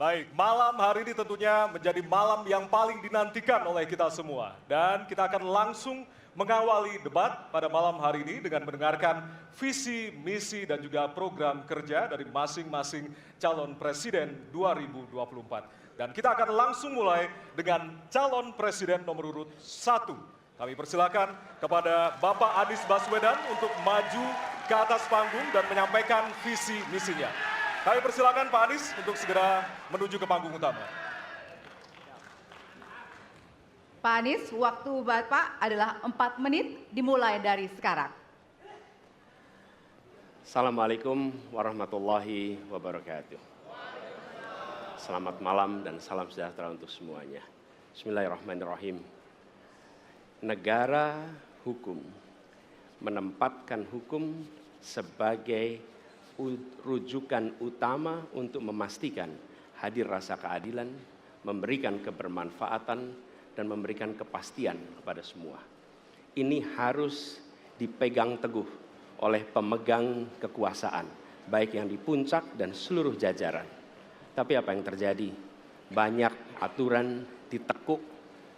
Baik, malam hari ini tentunya menjadi malam yang paling dinantikan oleh kita semua. Dan kita akan langsung mengawali debat pada malam hari ini dengan mendengarkan visi, misi, dan juga program kerja dari masing-masing calon presiden 2024. Dan kita akan langsung mulai dengan calon presiden nomor urut 1. Kami persilakan kepada Bapak Anies Baswedan untuk maju ke atas panggung dan menyampaikan visi misinya. Kami persilakan Pak Anies untuk segera menuju ke panggung utama. Pak Anies, waktu Bapak adalah 4 menit dimulai dari sekarang. Assalamualaikum warahmatullahi wabarakatuh. Selamat malam dan salam sejahtera untuk semuanya. Bismillahirrahmanirrahim. Negara hukum menempatkan hukum sebagai rujukan utama untuk memastikan hadir rasa keadilan, memberikan kebermanfaatan, dan memberikan kepastian kepada semua. Ini harus dipegang teguh oleh pemegang kekuasaan, baik yang di puncak dan seluruh jajaran. Tapi apa yang terjadi? Banyak aturan ditekuk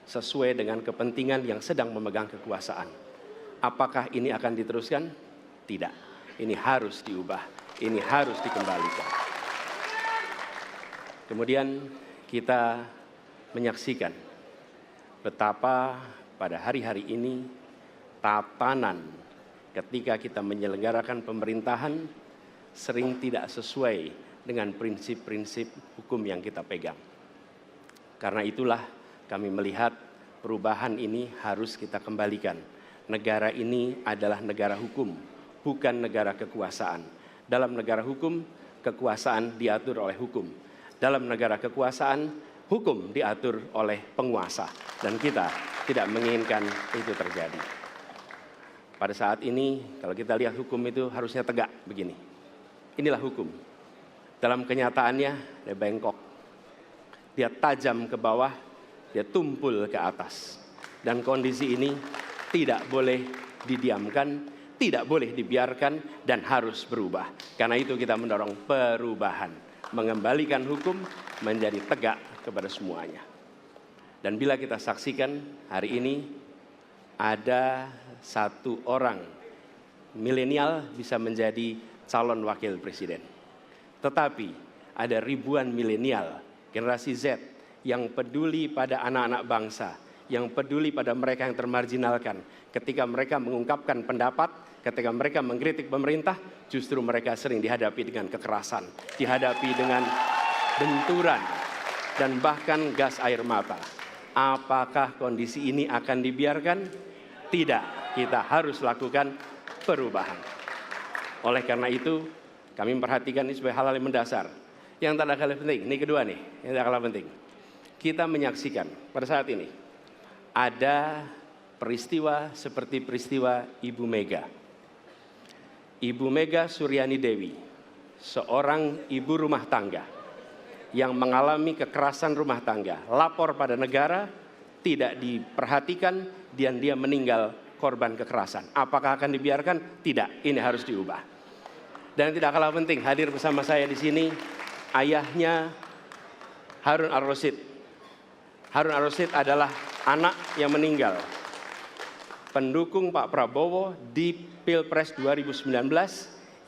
sesuai dengan kepentingan yang sedang memegang kekuasaan. Apakah ini akan diteruskan? Tidak. Ini harus diubah. Ini harus dikembalikan. Kemudian kita menyaksikan betapa pada hari-hari ini tatanan ketika kita menyelenggarakan pemerintahan sering tidak sesuai dengan prinsip-prinsip hukum yang kita pegang. Karena itulah kami melihat perubahan ini harus kita kembalikan. Negara ini adalah negara hukum, bukan negara kekuasaan. Dalam negara hukum, kekuasaan diatur oleh hukum. Dalam negara kekuasaan, hukum diatur oleh penguasa. Dan kita tidak menginginkan itu terjadi. Pada saat ini, kalau kita lihat hukum itu harusnya tegak begini. Inilah hukum. Dalam kenyataannya, dia bengkok. Dia tajam ke bawah, dia tumpul ke atas. Dan kondisi ini tidak boleh didiamkan, tidak boleh dibiarkan, dan harus berubah. Karena itu kita mendorong perubahan, mengembalikan hukum menjadi tegak kepada semuanya. Dan bila kita saksikan hari ini ada satu orang milenial bisa menjadi calon wakil presiden. Tetapi ada ribuan milenial, generasi Z yang peduli pada anak-anak bangsa, yang peduli pada mereka yang termarginalkan. Ketika mereka mengungkapkan pendapat, ketika mereka mengkritik pemerintah, justru mereka sering dihadapi dengan kekerasan, dihadapi dengan benturan, dan bahkan gas air mata. Apakah kondisi ini akan dibiarkan? Tidak, kita harus lakukan perubahan. Oleh karena itu, kami memperhatikan ini sebagai hal-hal yang mendasar. Yang tak kalah penting, ini kedua nih, yang tak kalah penting. Kita menyaksikan pada saat ini, ada peristiwa seperti peristiwa Ibu Mega. Ibu Mega Suryani Dewi, seorang ibu rumah tangga yang mengalami kekerasan rumah tangga, lapor pada negara, tidak diperhatikan, dan dia meninggal korban kekerasan. Apakah akan dibiarkan? Tidak, ini harus diubah. Dan tidak kalah penting, hadir bersama saya di sini, ayahnya Harun Ar-Rasyid. Harun Ar-Rasyid adalah anak yang meninggal, pendukung Pak Prabowo di Pilpres 2019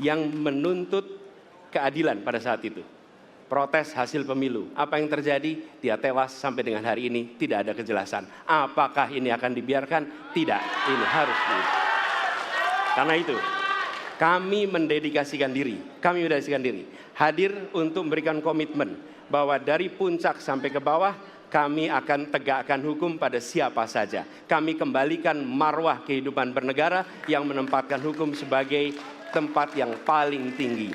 yang menuntut keadilan pada saat itu. Protes hasil pemilu. Apa yang terjadi? Dia tewas sampai dengan hari ini tidak ada kejelasan. Apakah ini akan dibiarkan? Tidak, ini harus diubah. Karena itu, kami mendedikasikan diri, hadir untuk memberikan komitmen bahwa dari puncak sampai ke bawah, kami akan tegakkan hukum pada siapa saja. Kami kembalikan marwah kehidupan bernegara yang menempatkan hukum sebagai tempat yang paling tinggi.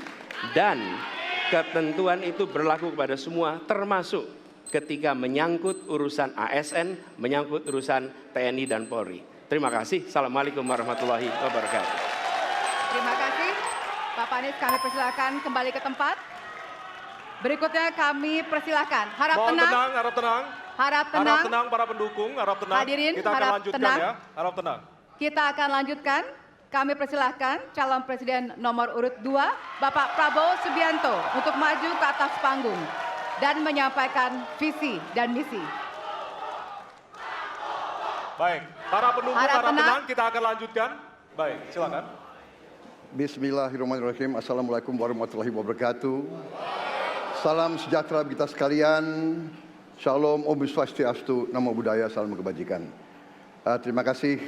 Dan ketentuan itu berlaku kepada semua, termasuk ketika menyangkut urusan ASN, menyangkut urusan TNI dan Polri. Terima kasih. Assalamualaikum warahmatullahi wabarakatuh. Terima kasih. Bapak Anies, kami persilakan kembali ke tempat. Berikutnya kami persilakan. Harap tenang. Harap tenang. Harap tenang. Harap tenang para pendukung, harap tenang. Hadirin, kita akan harap lanjutkan tenang. ya. Harap tenang. Kita akan lanjutkan. Kami persilahkan calon presiden nomor urut 2, Bapak Prabowo Subianto, untuk maju ke atas panggung. dan menyampaikan visi dan misi. Baik, para pendukung Harap harap tenang. tenang, kita akan lanjutkan. Baik, silakan. Bismillahirrahmanirrahim. Assalamualaikum warahmatullahi wabarakatuh. Salam sejahtera kita sekalian. Shalom, Om Swastiastu, Namo Buddhaya, salam kebajikan. Terima kasih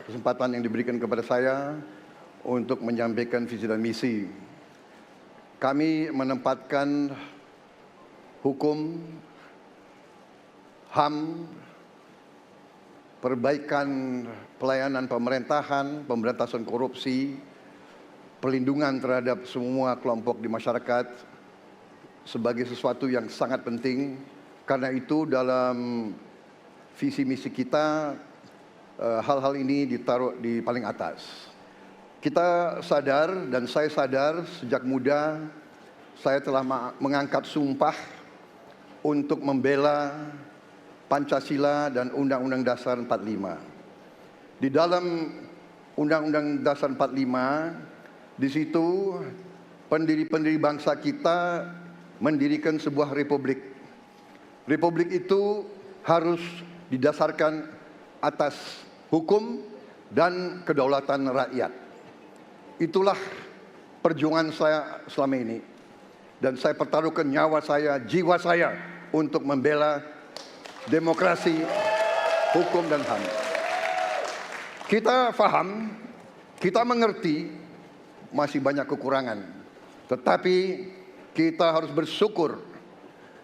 kesempatan yang diberikan kepada saya untuk menyampaikan visi dan misi. Kami menempatkan hukum, HAM, perbaikan pelayanan pemerintahan, pemberantasan korupsi, perlindungan terhadap semua kelompok di masyarakat sebagai sesuatu yang sangat penting. Karena itu dalam visi misi kita hal-hal ini ditaruh di paling atas. Kita sadar dan saya sadar sejak muda saya telah mengangkat sumpah untuk membela Pancasila dan Undang-Undang Dasar 45. Di dalam Undang-Undang Dasar 45, di situ pendiri-pendiri bangsa kita mendirikan sebuah republik. Republik itu harus didasarkan atas hukum dan kedaulatan rakyat. Itulah perjuangan saya selama ini. Dan saya pertaruhkan nyawa saya, jiwa saya untuk membela demokrasi, hukum dan HAM. Kita paham, kita mengerti masih banyak kekurangan. Tetapi kita harus bersyukur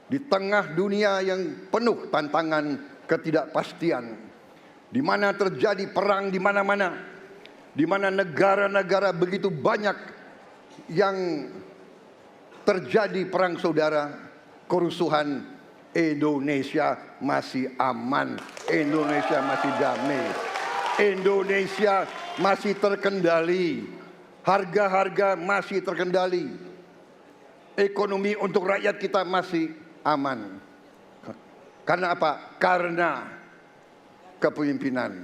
di tengah dunia yang penuh tantangan ketidakpastian, di mana terjadi perang di mana-mana, di mana negara-negara begitu banyak yang terjadi perang saudara, kerusuhan, Indonesia masih aman, Indonesia masih damai, Indonesia masih terkendali, harga-harga masih terkendali, ekonomi untuk rakyat kita masih aman. Karena apa? Karena kepemimpinan.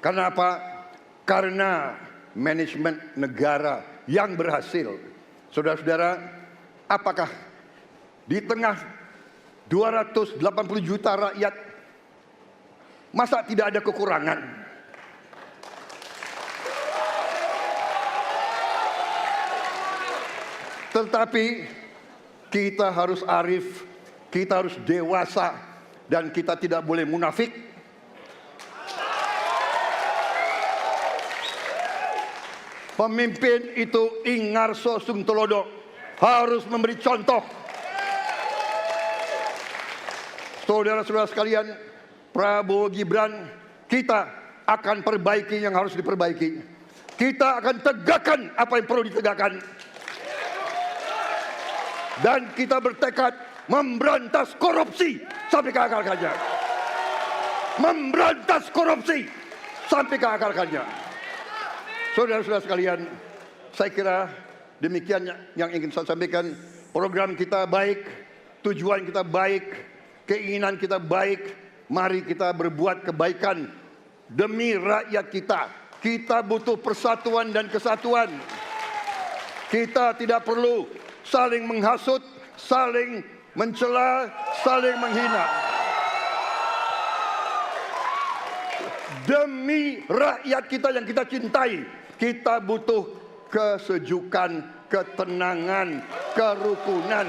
Karena apa? Karena manajemen negara yang berhasil. Saudara-saudara, apakah di tengah 280 juta rakyat masa tidak ada kekurangan? Tetapi kita harus arif, kita harus dewasa, dan kita tidak boleh munafik. Pemimpin itu ingarso sung telodo, harus memberi contoh. Saudara-saudara sekalian, Prabowo Gibran, kita akan perbaiki yang harus diperbaiki. Kita akan tegakkan apa yang perlu ditegakkan. Dan kita bertekad memberantas korupsi sampai ke akar-akarnya. Memberantas korupsi sampai ke akar-akarnya. Saudara-saudara sekalian, saya kira demikian yang ingin saya sampaikan. Program kita baik, tujuan kita baik, keinginan kita baik. Mari kita berbuat kebaikan demi rakyat kita. Kita butuh persatuan dan kesatuan. Kita tidak perlu saling menghasut, saling mencela, saling menghina. Demi rakyat kita yang kita cintai, kita butuh kesejukan, ketenangan, kerukunan.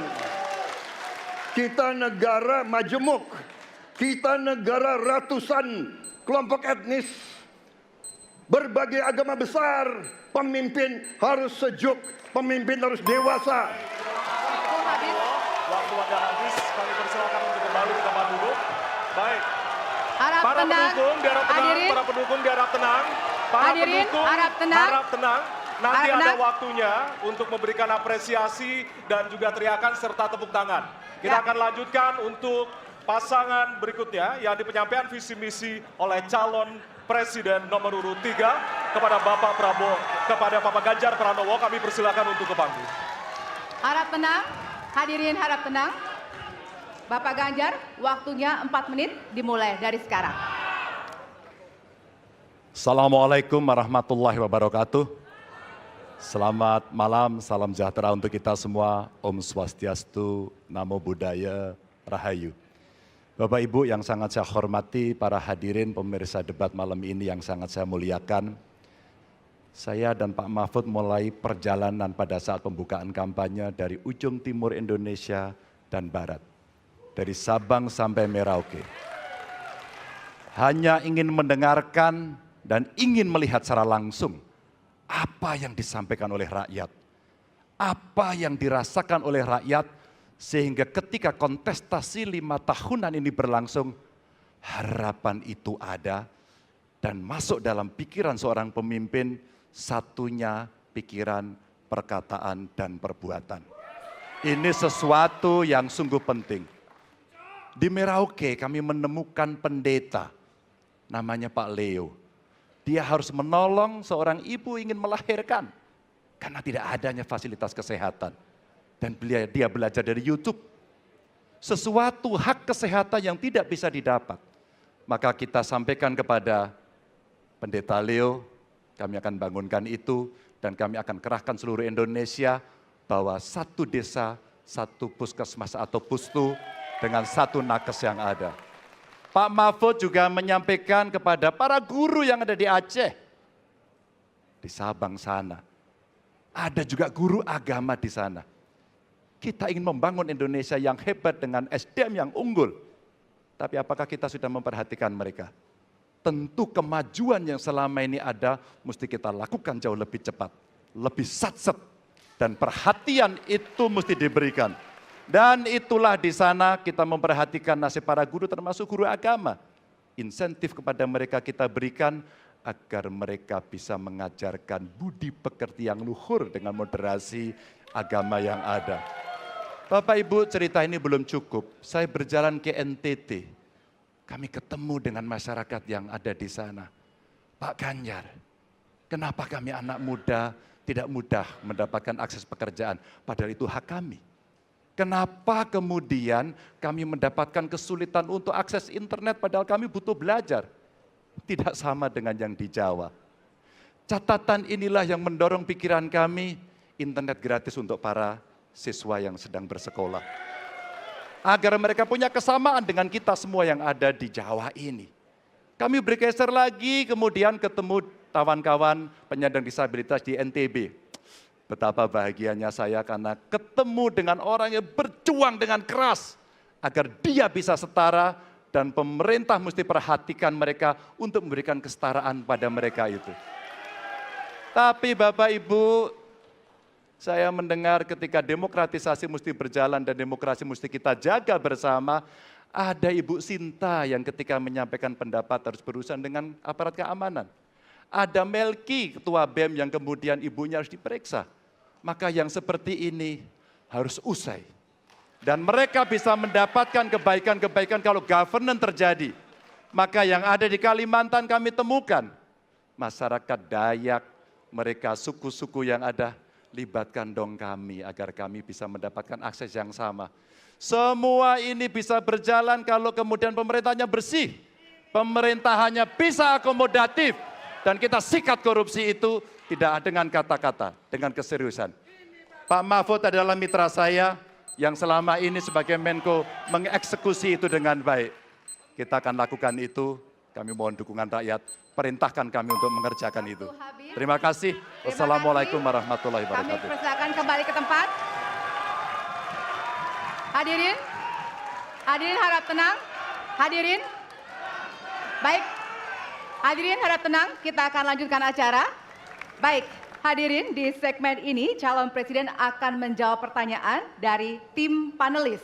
Kita negara majemuk, kita negara ratusan kelompok etnis, berbagai agama besar. Pemimpin harus sejuk, pemimpin harus dewasa. Waktu Anda habis, kami persilakan untuk kembali ke tempat duduk. Baik. Harap Para tenang. pendukung diharap tenang, Hadirin. para pendukung diharap tenang. Para Hadirin, pendukung harap tenang. harap tenang. Nanti Harap ada tenang. waktunya untuk memberikan apresiasi dan juga teriakan serta tepuk tangan. Kita Ya. akan lanjutkan untuk pasangan berikutnya yang di penyampaian visi misi oleh calon Presiden nomor urut 3 kepada Bapak Prabowo, kepada Bapak Ganjar Pranowo. Kami persilakan untuk ke panggung. Harap tenang. Hadirin harap tenang. Bapak Ganjar, waktunya 4 menit dimulai dari sekarang. Assalamualaikum warahmatullahi wabarakatuh. Selamat malam, salam sejahtera untuk kita semua. Om Swastiastu, Namo Buddhaya, Rahayu. Bapak Ibu yang sangat saya hormati, para hadirin pemirsa debat malam ini yang sangat saya muliakan. Saya dan Pak Mahfud mulai perjalanan pada saat pembukaan kampanye dari ujung timur Indonesia dan barat. Dari Sabang sampai Merauke. Hanya ingin mendengarkan dan ingin melihat secara langsung apa yang disampaikan oleh rakyat, apa yang dirasakan oleh rakyat, sehingga ketika kontestasi 5 tahunan ini berlangsung, harapan itu ada dan masuk dalam pikiran seorang pemimpin, satunya pikiran, perkataan, dan perbuatan. Ini sesuatu yang sungguh penting. Di Merauke kami menemukan pendeta, namanya Pak Leo. Dia harus menolong seorang ibu ingin melahirkan karena tidak adanya fasilitas kesehatan. Dan dia belajar dari YouTube. Sesuatu hak kesehatan yang tidak bisa didapat. Maka kita sampaikan kepada Pendeta Leo, kami akan bangunkan itu dan kami akan kerahkan seluruh Indonesia bahwa satu desa, satu puskesmas atau pustu dengan satu nakes yang ada. Pak Mahfud juga menyampaikan kepada para guru yang ada di Aceh, di Sabang sana. Ada juga guru agama di sana. Kita ingin membangun Indonesia yang hebat dengan SDM yang unggul. Tapi apakah kita sudah memperhatikan mereka? Tentu kemajuan yang selama ini ada mesti kita lakukan jauh lebih cepat. Lebih satset. Dan perhatian itu mesti diberikan. Dan itulah di sana kita memperhatikan nasib para guru termasuk guru agama. Insentif kepada mereka kita berikan agar mereka bisa mengajarkan budi pekerti yang luhur dengan moderasi agama yang ada. Bapak Ibu, cerita ini belum cukup. Saya berjalan ke NTT. Kami ketemu dengan masyarakat yang ada di sana. Pak Ganjar, kenapa kami anak muda tidak mudah mendapatkan akses pekerjaan? Padahal itu hak kami. Kenapa kemudian kami mendapatkan kesulitan untuk akses internet padahal kami butuh belajar? Tidak sama dengan yang di Jawa. Catatan inilah yang mendorong pikiran kami, internet gratis untuk para siswa yang sedang bersekolah. Agar mereka punya kesamaan dengan kita semua yang ada di Jawa ini. Kami bergeser lagi, kemudian ketemu kawan-kawan penyandang disabilitas di NTB. Betapa bahagianya saya karena ketemu dengan orang yang berjuang dengan keras agar dia bisa setara dan pemerintah mesti perhatikan mereka untuk memberikan kesetaraan pada mereka itu. Tapi Bapak Ibu, saya mendengar ketika demokratisasi mesti berjalan dan demokrasi mesti kita jaga bersama, ada Ibu Sinta yang ketika menyampaikan pendapat harus berurusan dengan aparat keamanan. Ada Melki, ketua BEM yang kemudian ibunya harus diperiksa. Maka yang seperti ini harus usai. Dan mereka bisa mendapatkan kebaikan-kebaikan kalau governance terjadi. Maka yang ada di Kalimantan kami temukan. Masyarakat Dayak, mereka suku-suku yang ada, libatkan dong kami agar kami bisa mendapatkan akses yang sama. Semua ini bisa berjalan kalau kemudian pemerintahnya bersih. Pemerintahannya bisa akomodatif. Dan kita sikat korupsi itu tidak dengan kata-kata, dengan keseriusan. Pak Mahfud adalah mitra saya yang selama ini sebagai Menko mengeksekusi itu dengan baik. Kita akan lakukan itu, kami mohon dukungan rakyat, perintahkan kami untuk mengerjakan itu. Terima kasih. Wassalamualaikum warahmatullahi wabarakatuh. Kami persilakan kembali ke tempat. Hadirin, hadirin harap tenang. Hadirin, baik. Hadirin harap tenang, kita akan lanjutkan acara. Baik, hadirin, di segmen ini calon presiden akan menjawab pertanyaan dari tim panelis.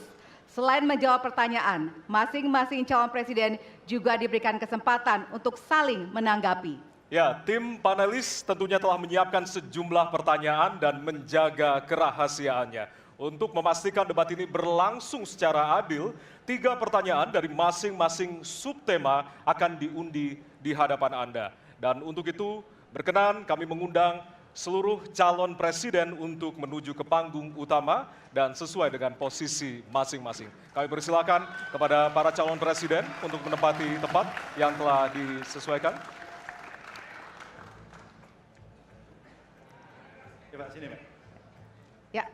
Selain menjawab pertanyaan, masing-masing calon presiden juga diberikan kesempatan untuk saling menanggapi. Ya, tim panelis tentunya telah menyiapkan sejumlah pertanyaan dan menjaga kerahasiaannya. Untuk memastikan debat ini berlangsung secara adil, 3 pertanyaan dari masing-masing subtema akan diundi di hadapan Anda. Dan untuk itu, berkenan kami mengundang seluruh calon presiden untuk menuju ke panggung utama dan sesuai dengan posisi masing-masing. Kami persilakan kepada para calon presiden untuk menempati tempat yang telah disesuaikan. Coba sini, Mbak. Ya.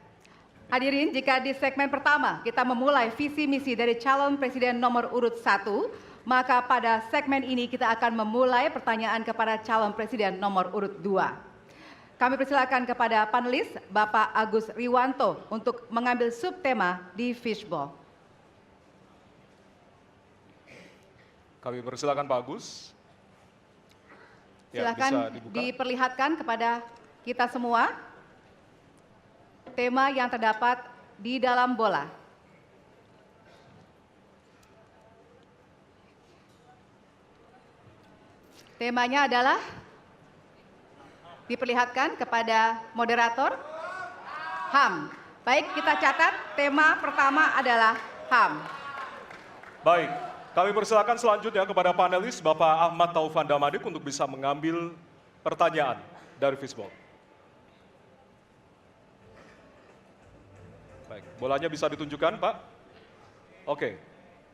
Hadirin, jika di segmen pertama kita memulai visi misi dari calon presiden nomor urut 1, maka pada segmen ini kita akan memulai pertanyaan kepada calon presiden nomor urut 2. Kami persilakan kepada panelis Bapak Agus Riwanto untuk mengambil subtema di fishbowl. Kami persilakan Pak Agus. Ya, Silakan bisa dibuka. diperlihatkan kepada kita semua tema yang terdapat di dalam bola. Temanya adalah diperlihatkan kepada moderator HAM. Baik, kita catat tema pertama adalah HAM. Baik, kami persilakan selanjutnya kepada panelis Bapak Ahmad Taufan Damadik untuk bisa mengambil pertanyaan dari fishbowl. Baik, bolanya bisa ditunjukkan, Pak? Oke,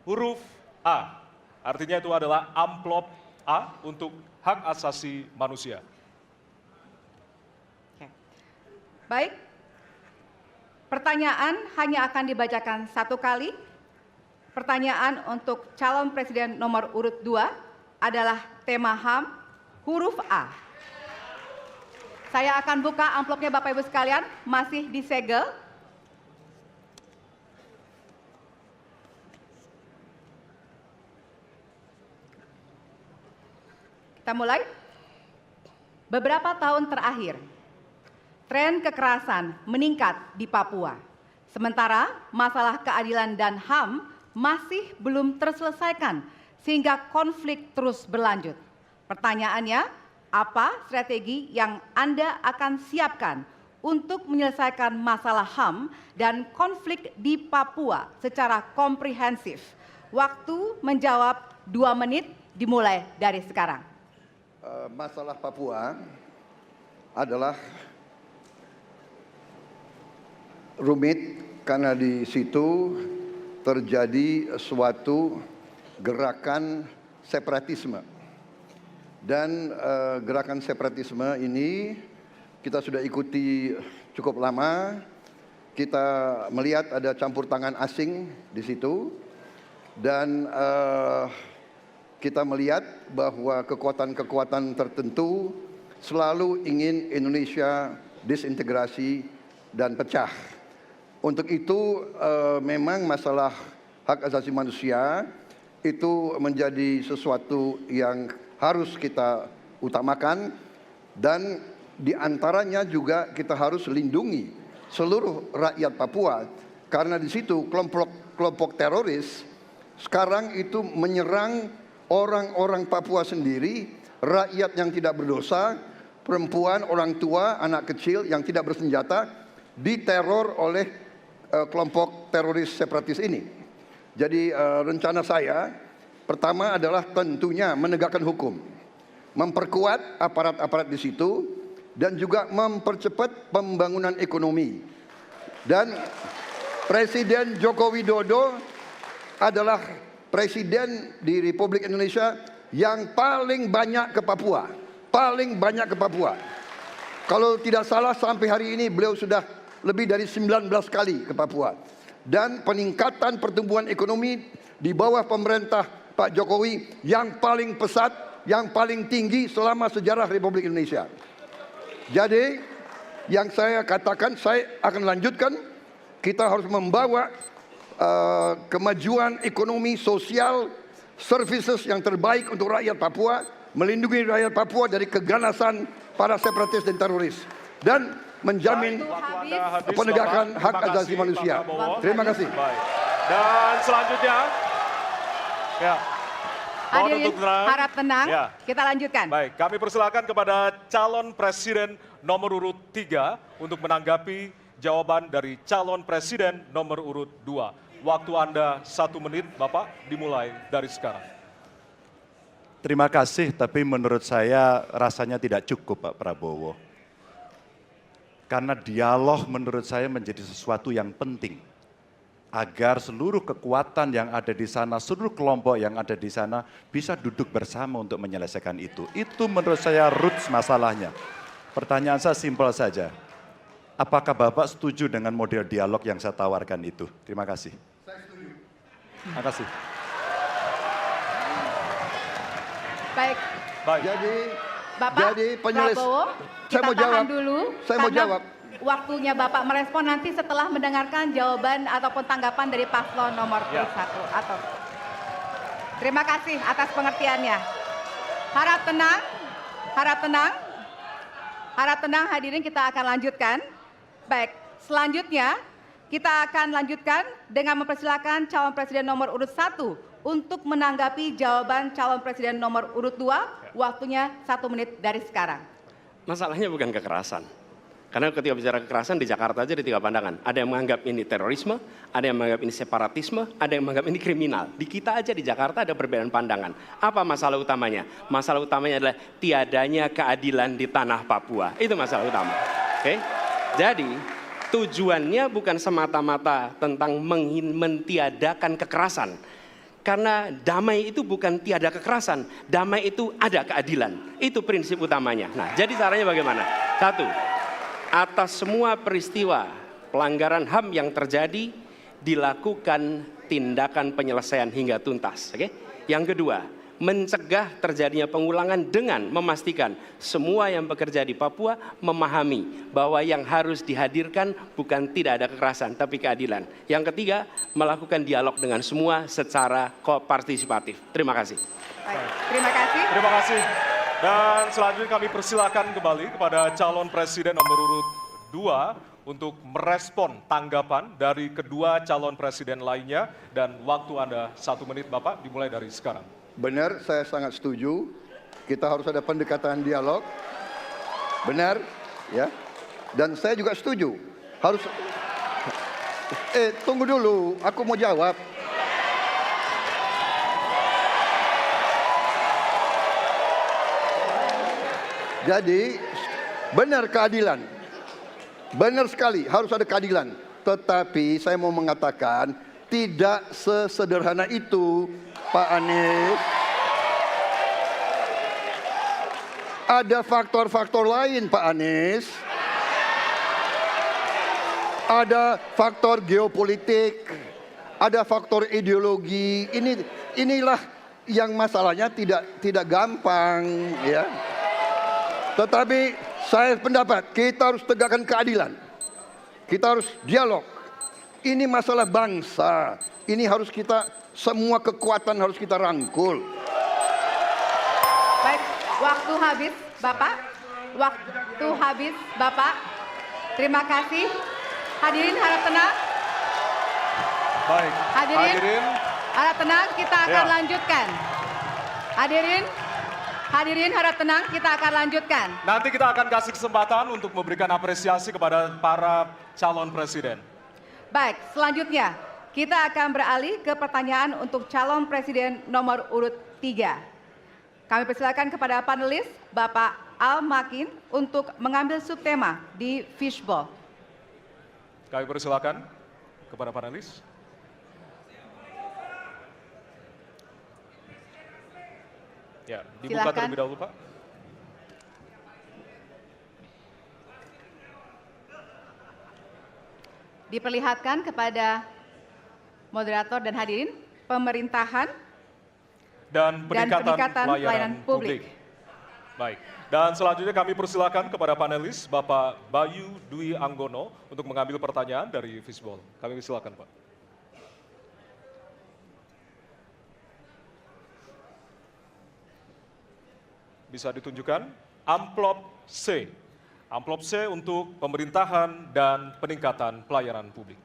huruf A, artinya itu adalah amplop A untuk hak asasi manusia. Oke. Baik, pertanyaan hanya akan dibacakan satu kali. Pertanyaan untuk calon presiden nomor urut 2 adalah tema HAM, huruf A. Saya akan buka amplopnya Bapak Ibu sekalian, masih disegel. Kita mulai. Beberapa tahun terakhir, tren kekerasan meningkat di Papua. Sementara masalah keadilan dan HAM masih belum terselesaikan sehingga konflik terus berlanjut. Pertanyaannya, apa strategi yang Anda akan siapkan untuk menyelesaikan masalah HAM dan konflik di Papua secara komprehensif? Waktu menjawab 2 menit dimulai dari sekarang. Masalah Papua adalah rumit karena di situ terjadi suatu gerakan separatisme. Dan gerakan separatisme ini kita sudah ikuti cukup lama. Kita melihat ada campur tangan asing di situ. Dan kita melihat bahwa kekuatan-kekuatan tertentu selalu ingin Indonesia disintegrasi dan pecah. Untuk itu memang masalah hak asasi manusia itu menjadi sesuatu yang harus kita utamakan, dan diantaranya juga kita harus lindungi seluruh rakyat Papua, karena di situ kelompok teroris sekarang itu menyerang orang-orang Papua sendiri, rakyat yang tidak berdosa, perempuan, orang tua, anak kecil yang tidak bersenjata, diteror oleh kelompok teroris separatis ini. Jadi rencana saya pertama adalah tentunya menegakkan hukum, memperkuat aparat-aparat di situ, dan juga mempercepat pembangunan ekonomi. Dan Presiden Joko Widodo adalah Presiden di Republik Indonesia yang paling banyak ke Papua. Paling banyak ke Papua. Kalau tidak salah sampai hari ini beliau sudah lebih dari 19 kali ke Papua. Dan peningkatan pertumbuhan ekonomi di bawah pemerintah Pak Jokowi yang paling pesat, yang paling tinggi selama sejarah Republik Indonesia. Jadi yang saya katakan, saya akan lanjutkan, kita harus membawa kemajuan ekonomi, sosial, services yang terbaik untuk rakyat Papua, melindungi rakyat Papua dari keganasan para separatis dan teroris, dan menjamin penegakan hak asasi manusia. Terima kasih. Baik. Dan selanjutnya, ya, mohon Hadirin untuk tenang. harap tenang, Ya. kita lanjutkan. Baik, kami persilakan kepada calon presiden nomor urut 3 untuk menanggapi jawaban dari calon presiden nomor urut 2. Waktu Anda 1 menit, Bapak, dimulai dari sekarang. Terima kasih, tapi menurut saya rasanya tidak cukup Pak Prabowo. Karena dialog menurut saya menjadi sesuatu yang penting. Agar seluruh kekuatan yang ada di sana, seluruh kelompok yang ada di sana bisa duduk bersama untuk menyelesaikan itu. Itu menurut saya roots masalahnya. Pertanyaan saya simpel saja. apakah Bapak setuju dengan model dialog yang saya tawarkan itu? Terima kasih. Saya setuju. Terima kasih. Baik, Baik. Bapak Jadi penulis, Prabowo, saya kita mau tahan jawab. dulu. Saya mau karena jawab. Waktunya Bapak merespon nanti setelah mendengarkan jawaban ataupun tanggapan dari paslon nomor Ya. 1. Atau terima kasih atas pengertiannya. Harap tenang, harap tenang, harap tenang hadirin, kita akan lanjutkan. Baik, selanjutnya kita akan lanjutkan dengan mempersilakan calon presiden nomor urut 1 untuk menanggapi jawaban calon presiden nomor urut 2. Waktunya 1 menit dari sekarang. Masalahnya bukan kekerasan. Karena ketika bicara kekerasan di Jakarta aja ada 3 pandangan. Ada yang menganggap ini terorisme, ada yang menganggap ini separatisme, ada yang menganggap ini kriminal. Di kita aja di Jakarta ada perbedaan pandangan. Apa masalah utamanya? Masalah utamanya adalah tiadanya keadilan di tanah Papua. Itu masalah utama. Oke? Jadi tujuannya bukan semata-mata tentang mentiadakan kekerasan. Karena damai itu bukan tiada kekerasan, damai itu ada keadilan. Itu prinsip utamanya. Nah, jadi caranya bagaimana? 1, atas semua peristiwa pelanggaran HAM yang terjadi, dilakukan tindakan penyelesaian hingga tuntas. Oke? Yang kedua, mencegah terjadinya pengulangan dengan memastikan semua yang bekerja di Papua memahami bahwa yang harus dihadirkan bukan tidak ada kekerasan, tapi keadilan. Yang ketiga, melakukan dialog dengan semua secara partisipatif. Terima kasih. Baik, terima kasih. Terima kasih. Dan selanjutnya kami persilakan kembali kepada calon presiden nomor urut 2 untuk merespon tanggapan dari kedua calon presiden lainnya, dan waktu Anda 1 menit Bapak, dimulai dari sekarang. Benar, saya sangat setuju. Kita harus ada pendekatan dialog. Benar, ya. Dan saya juga setuju. Harus. Tunggu dulu, aku mau jawab. Jadi, benar keadilan. Benar sekali, harus ada keadilan. Tetapi saya mau mengatakan, tidak sesederhana itu, Pak Anies. Ada faktor-faktor lain, Pak Anies. Ada faktor geopolitik, ada faktor ideologi. Inilah yang masalahnya tidak gampang, ya. Tetapi saya pendapat kita harus tegakkan keadilan. Kita harus dialog. Ini masalah bangsa. Ini harus kita, semua kekuatan harus kita rangkul. Baik, waktu habis Bapak. Waktu habis Bapak. Terima kasih. Hadirin harap tenang. Baik, Hadirin harap tenang, kita akan lanjutkan. Hadirin harap tenang, kita akan lanjutkan. Nanti kita akan kasih kesempatan untuk memberikan apresiasi kepada para calon presiden. Baik, selanjutnya kita akan beralih ke pertanyaan untuk calon presiden nomor urut 3. Kami persilakan kepada panelis Bapak Al Makin untuk mengambil subtema di fishbowl. Kami persilakan kepada panelis. Ya, dibuka Silakan. terlebih dahulu, Pak. Diperlihatkan kepada moderator dan hadirin pemerintahan Dan peningkatan pelayanan publik. Baik. Dan selanjutnya kami persilakan kepada panelis Bapak Bayu Dwi Anggono untuk mengambil pertanyaan dari fishbowl. Kami persilakan, Pak. Bisa ditunjukkan amplop C. Amplop C untuk pemerintahan dan peningkatan pelayanan publik.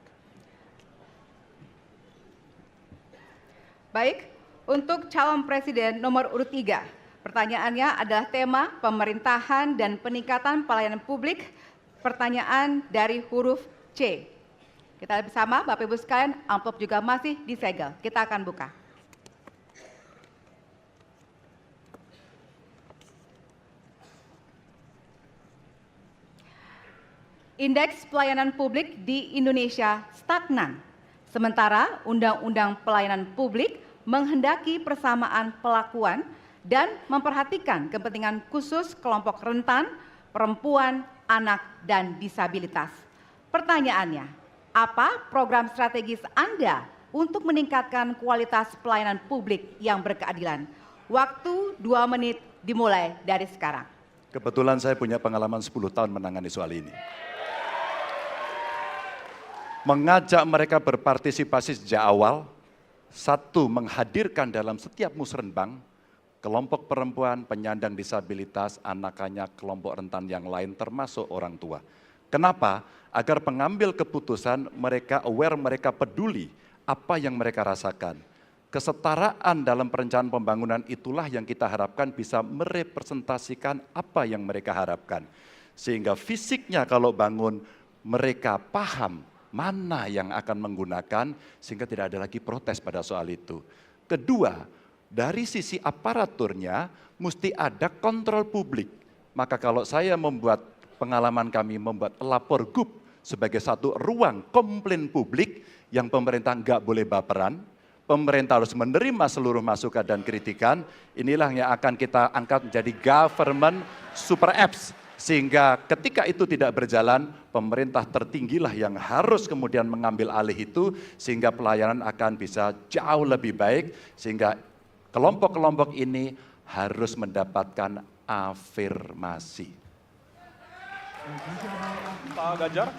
Baik, untuk calon presiden nomor urut 3, pertanyaannya adalah tema pemerintahan dan peningkatan pelayanan publik, pertanyaan dari huruf C. Kita lihat bersama, Bapak Ibu sekalian, amplop juga masih disegel. Kita akan buka. Indeks pelayanan publik di Indonesia stagnan. Sementara Undang-Undang Pelayanan Publik menghendaki persamaan perlakuan dan memperhatikan kepentingan khusus kelompok rentan, perempuan, anak, dan disabilitas. Pertanyaannya, apa program strategis Anda untuk meningkatkan kualitas pelayanan publik yang berkeadilan? Waktu 2 menit dimulai dari sekarang. Kebetulan saya punya pengalaman 10 tahun menangani soal ini. Mengajak mereka berpartisipasi sejak awal, satu, menghadirkan dalam setiap musrenbang kelompok perempuan, penyandang disabilitas, anak-anak, kelompok rentan yang lain termasuk orang tua. Kenapa? Agar pengambil keputusan mereka aware, mereka peduli apa yang mereka rasakan. Kesetaraan dalam perencanaan pembangunan itulah yang kita harapkan bisa merepresentasikan apa yang mereka harapkan. Sehingga fisiknya kalau bangun mereka paham mana yang akan menggunakan sehingga tidak ada lagi protes pada soal itu. Kedua, dari sisi aparaturnya mesti ada kontrol publik. Maka kalau saya membuat pengalaman kami membuat lapor GUP sebagai satu ruang komplain publik yang pemerintah nggak boleh baperan, pemerintah harus menerima seluruh masukan dan kritikan, inilah yang akan kita angkat menjadi government super apps. Sehingga ketika itu tidak berjalan, pemerintah tertinggilah yang harus kemudian mengambil alih itu, sehingga pelayanan akan bisa jauh lebih baik, sehingga kelompok-kelompok ini harus mendapatkan afirmasi. Pak Ganjar,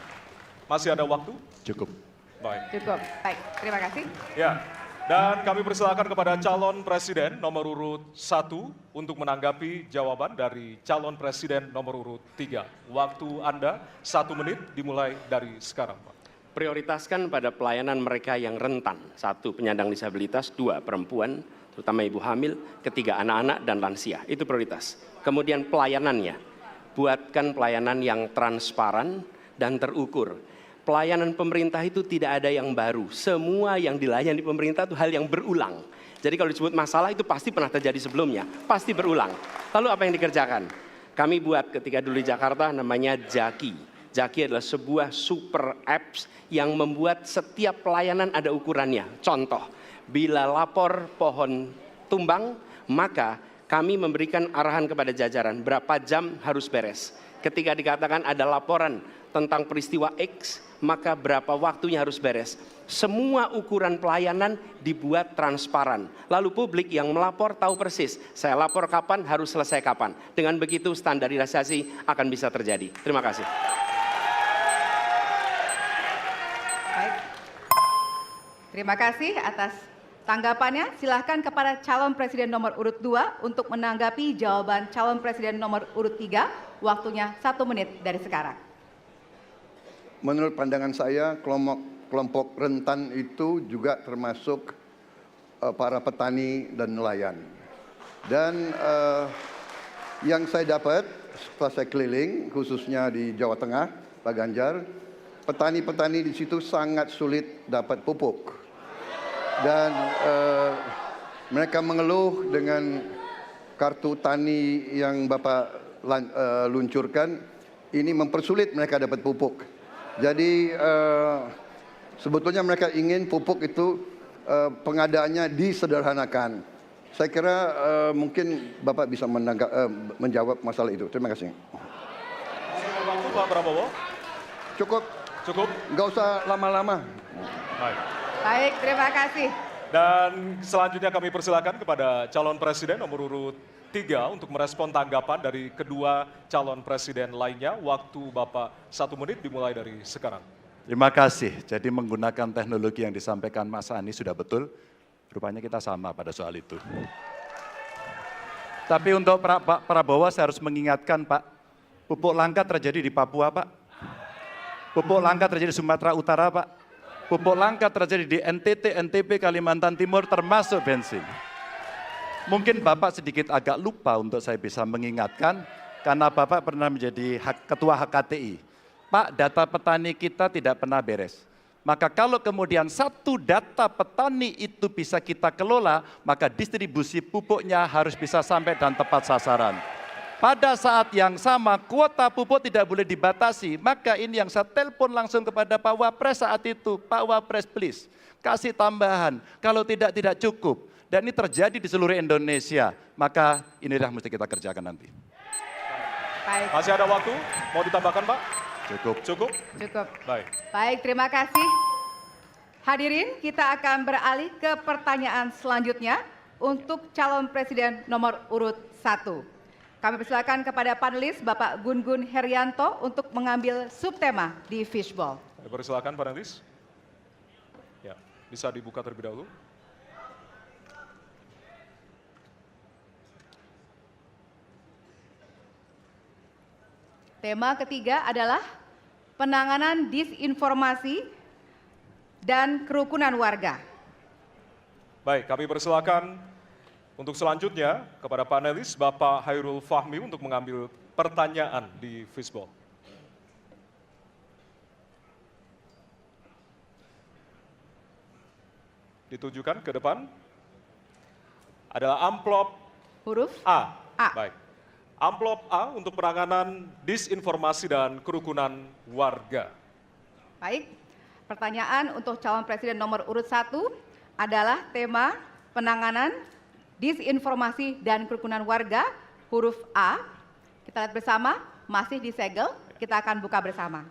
masih ada waktu? Cukup. Baik. Cukup, baik, terima kasih. Ya, dan kami persilakan kepada calon presiden nomor urut 1 untuk menanggapi jawaban dari calon presiden nomor urut 3. Waktu Anda 1 menit dimulai dari sekarang, Pak. Prioritaskan pada pelayanan mereka yang rentan. 1, penyandang disabilitas. 2, perempuan, terutama ibu hamil. 3, anak-anak dan lansia. Itu prioritas. Kemudian pelayanannya. Buatkan pelayanan yang transparan dan terukur. Pelayanan pemerintah itu tidak ada yang baru. Semua yang dilayani pemerintah itu hal yang berulang. Jadi kalau disebut masalah itu pasti pernah terjadi sebelumnya. Pasti berulang. Lalu apa yang dikerjakan? Kami buat ketika dulu di Jakarta namanya Jaki. Jaki adalah sebuah super apps yang membuat setiap pelayanan ada ukurannya. Contoh, bila lapor pohon tumbang, maka kami memberikan arahan kepada jajaran berapa jam harus beres. Ketika dikatakan ada laporan tentang peristiwa X, maka berapa waktunya harus beres. Semua ukuran pelayanan dibuat transparan. Lalu publik yang melapor tahu persis, saya lapor kapan, harus selesai kapan. Dengan begitu standarisasi akan bisa terjadi. Terima kasih. Baik. Terima kasih atas tanggapannya. Silahkan kepada calon presiden nomor urut 2 untuk menanggapi jawaban calon presiden nomor urut 3. Waktunya 1 menit dari sekarang. Menurut pandangan saya, kelompok rentan itu juga termasuk para petani dan nelayan. Dan yang saya dapat setelah saya keliling, khususnya di Jawa Tengah, Pak Ganjar, petani-petani di situ sangat sulit dapat pupuk. Dan mereka mengeluh dengan kartu tani yang Bapak luncurkan, ini mempersulit mereka dapat pupuk. Jadi sebetulnya mereka ingin pupuk itu pengadaannya disederhanakan. Saya kira mungkin Bapak bisa menjawab masalah itu. Terima kasih. Waktu Pak Prabowo. Cukup. Cukup. Nggak usah lama-lama. Baik. Baik, terima kasih. Dan selanjutnya kami persilakan kepada calon presiden nomor urut 3 untuk merespon tanggapan dari kedua calon presiden lainnya. Waktu Bapak 1 menit dimulai dari sekarang. Terima kasih. Jadi menggunakan teknologi yang disampaikan Mas Ani sudah betul. Rupanya kita sama pada soal itu. Tapi untuk Pak Prabowo saya harus mengingatkan Pak, pupuk langka terjadi di Papua Pak. Pupuk langka terjadi di Sumatera Utara Pak. Pupuk langka terjadi di NTT, NTB, Kalimantan Timur termasuk bensin. Mungkin Bapak sedikit agak lupa untuk saya bisa mengingatkan, karena Bapak pernah menjadi ketua HKTI. Pak, data petani kita tidak pernah beres. Maka kalau kemudian satu data petani itu bisa kita kelola, maka distribusi pupuknya harus bisa sampai dan tepat sasaran. Pada saat yang sama, kuota pupuk tidak boleh dibatasi. Maka ini yang saya telepon langsung kepada Pak Wapres saat itu. Pak Wapres please, kasih tambahan. Kalau tidak cukup. Dan ini terjadi di seluruh Indonesia, maka inilah mesti kita kerjakan nanti. Baik. Masih ada waktu, mau ditambahkan Pak? Cukup. Cukup? Cukup. Baik. Baik, terima kasih. Hadirin, kita akan beralih ke pertanyaan selanjutnya untuk calon presiden nomor urut 1. Kami persilakan kepada panelis Bapak Gun-Gun Herianto untuk mengambil subtema di fishball. Persilakan panelis. Ya, bisa dibuka terlebih dahulu. Tema ketiga adalah penanganan disinformasi dan kerukunan warga. Baik, kami persilakan untuk selanjutnya kepada panelis Bapak Hairul Fahmi untuk mengambil pertanyaan di fishball. Ditujukan ke depan. Adalah amplop Huruf A. A. Baik. Amplop A untuk penanganan disinformasi dan kerukunan warga. Baik, pertanyaan untuk calon presiden nomor urut 1 adalah tema penanganan disinformasi dan kerukunan warga, huruf A. Kita lihat bersama, masih disegel, kita akan buka bersama.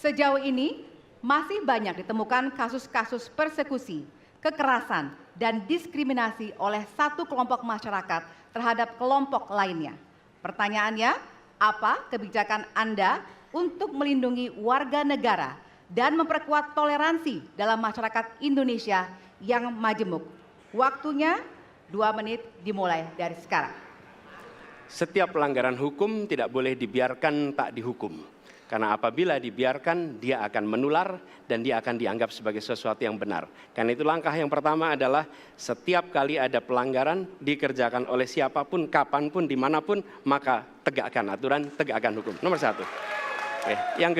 Sejauh ini, masih banyak ditemukan kasus-kasus persekusi, kekerasan, dan diskriminasi oleh satu kelompok masyarakat terhadap kelompok lainnya. Pertanyaannya, apa kebijakan Anda untuk melindungi warga negara dan memperkuat toleransi dalam masyarakat Indonesia yang majemuk? Waktunya 2 menit dimulai dari sekarang. Setiap pelanggaran hukum tidak boleh dibiarkan tak dihukum. Karena apabila dibiarkan, dia akan menular dan dia akan dianggap sebagai sesuatu yang benar. Karena itu langkah yang pertama adalah setiap kali ada pelanggaran dikerjakan oleh siapapun, kapanpun, dimanapun, maka tegakkan aturan, tegakkan hukum. Nomor 1. Yang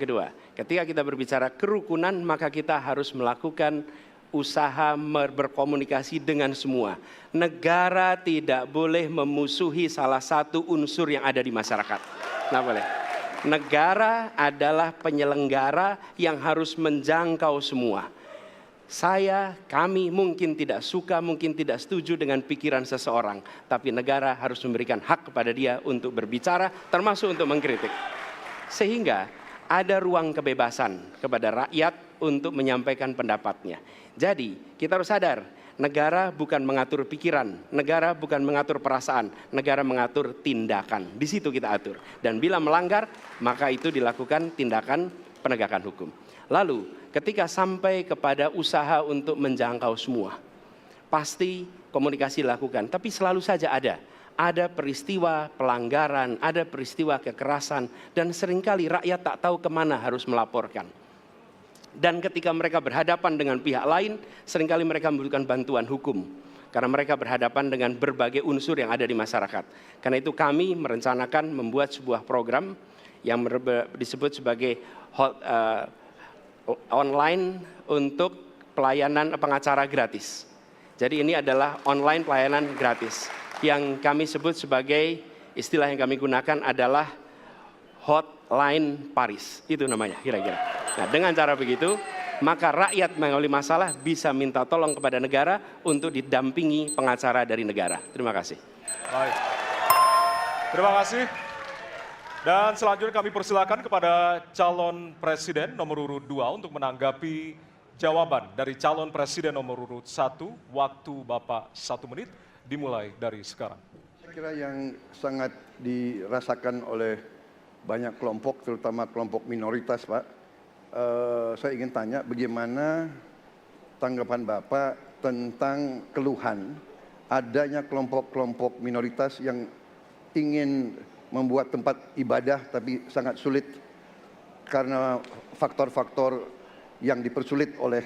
kedua, ketika kita berbicara kerukunan, maka kita harus melakukan usaha berkomunikasi dengan semua. Negara tidak boleh memusuhi salah satu unsur yang ada di masyarakat. Nggak boleh. Negara adalah penyelenggara yang harus menjangkau semua. Kami mungkin tidak suka, mungkin tidak setuju dengan pikiran seseorang, tapi negara harus memberikan hak kepada dia untuk berbicara, termasuk untuk mengkritik. Sehingga ada ruang kebebasan kepada rakyat untuk menyampaikan pendapatnya. Jadi kita harus sadar, negara bukan mengatur pikiran, negara bukan mengatur perasaan, negara mengatur tindakan. Di situ kita atur. Dan bila melanggar, maka itu dilakukan tindakan penegakan hukum. Lalu ketika sampai kepada usaha untuk menjangkau semua, pasti komunikasi dilakukan. Tapi selalu saja ada peristiwa pelanggaran, ada peristiwa kekerasan, dan seringkali rakyat tak tahu kemana harus melaporkan. Dan ketika mereka berhadapan dengan pihak lain, seringkali mereka membutuhkan bantuan hukum. Karena mereka berhadapan dengan berbagai unsur yang ada di masyarakat. Karena itu kami merencanakan membuat sebuah program yang disebut sebagai online untuk pelayanan pengacara gratis. Jadi ini adalah online pelayanan gratis. Yang kami sebut sebagai, istilah yang kami gunakan adalah Hotline Paris. Itu namanya kira-kira. Nah, dengan cara begitu, maka rakyat mengalami masalah bisa minta tolong kepada negara untuk didampingi pengacara dari negara. Terima kasih. Baik. Terima kasih. Dan selanjutnya kami persilakan kepada calon presiden nomor urut 2 untuk menanggapi jawaban dari calon presiden nomor urut 1. Waktu Bapak 1 menit dimulai dari sekarang. Saya kira yang sangat dirasakan oleh banyak kelompok, terutama kelompok minoritas, Pak. Saya ingin tanya bagaimana tanggapan Bapak tentang keluhan adanya kelompok-kelompok minoritas yang ingin membuat tempat ibadah tapi sangat sulit karena faktor-faktor yang dipersulit oleh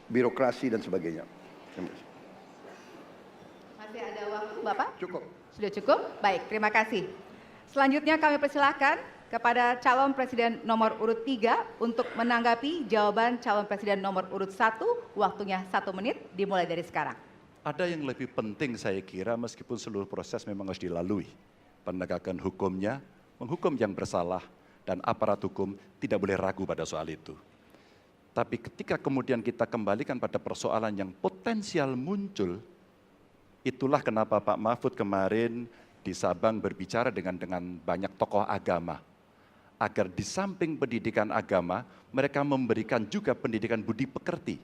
birokrasi dan sebagainya. Masih ada waktu, Bapak? Cukup. Sudah cukup? Baik, terima kasih. Selanjutnya kami persilahkan kepada calon presiden nomor urut 3 untuk menanggapi jawaban calon presiden nomor urut 1. Waktunya 1 menit dimulai dari sekarang. Ada yang lebih penting saya kira meskipun seluruh proses memang harus dilalui. Penegakan hukumnya, menghukum yang bersalah, dan aparat hukum tidak boleh ragu pada soal itu. Tapi ketika kemudian kita kembalikan pada persoalan yang potensial muncul, itulah kenapa Pak Mahfud kemarin di Sabang berbicara dengan banyak tokoh agama. Agar di samping pendidikan agama, mereka memberikan juga pendidikan budi pekerti.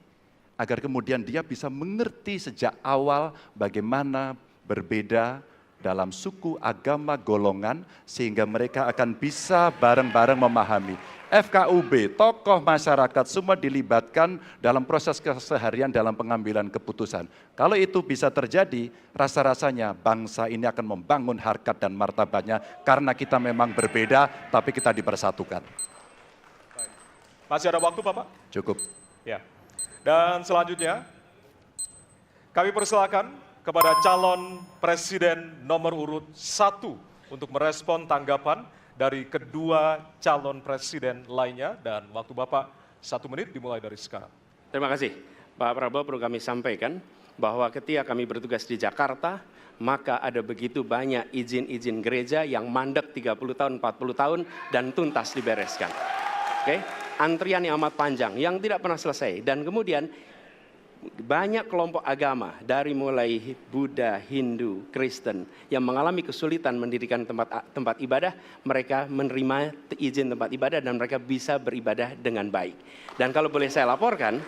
Agar kemudian dia bisa mengerti sejak awal bagaimana berbeda dalam suku, agama, golongan, sehingga mereka akan bisa bareng-bareng memahami. FKUB, tokoh masyarakat semua dilibatkan dalam proses keseharian dalam pengambilan keputusan. Kalau itu bisa terjadi, rasa-rasanya bangsa ini akan membangun harkat dan martabatnya karena kita memang berbeda, tapi kita dipersatukan. Masih ada waktu, Bapak? Cukup. Ya. Dan selanjutnya, kami persilakan kepada calon presiden nomor urut 1 untuk merespon tanggapan dari kedua calon presiden lainnya, dan waktu Bapak 1 menit dimulai dari sekarang. Terima kasih. Pak Prabowo, perlu kami sampaikan bahwa ketika kami bertugas di Jakarta, maka ada begitu banyak izin-izin gereja yang mandek 30 tahun, 40 tahun, dan tuntas dibereskan. Oke? Antrian yang amat panjang, yang tidak pernah selesai. Dan kemudian banyak kelompok agama dari mulai Buddha, Hindu, Kristen yang mengalami kesulitan mendirikan tempat ibadah, mereka menerima izin tempat ibadah dan mereka bisa beribadah dengan baik. Dan kalau boleh saya laporkan,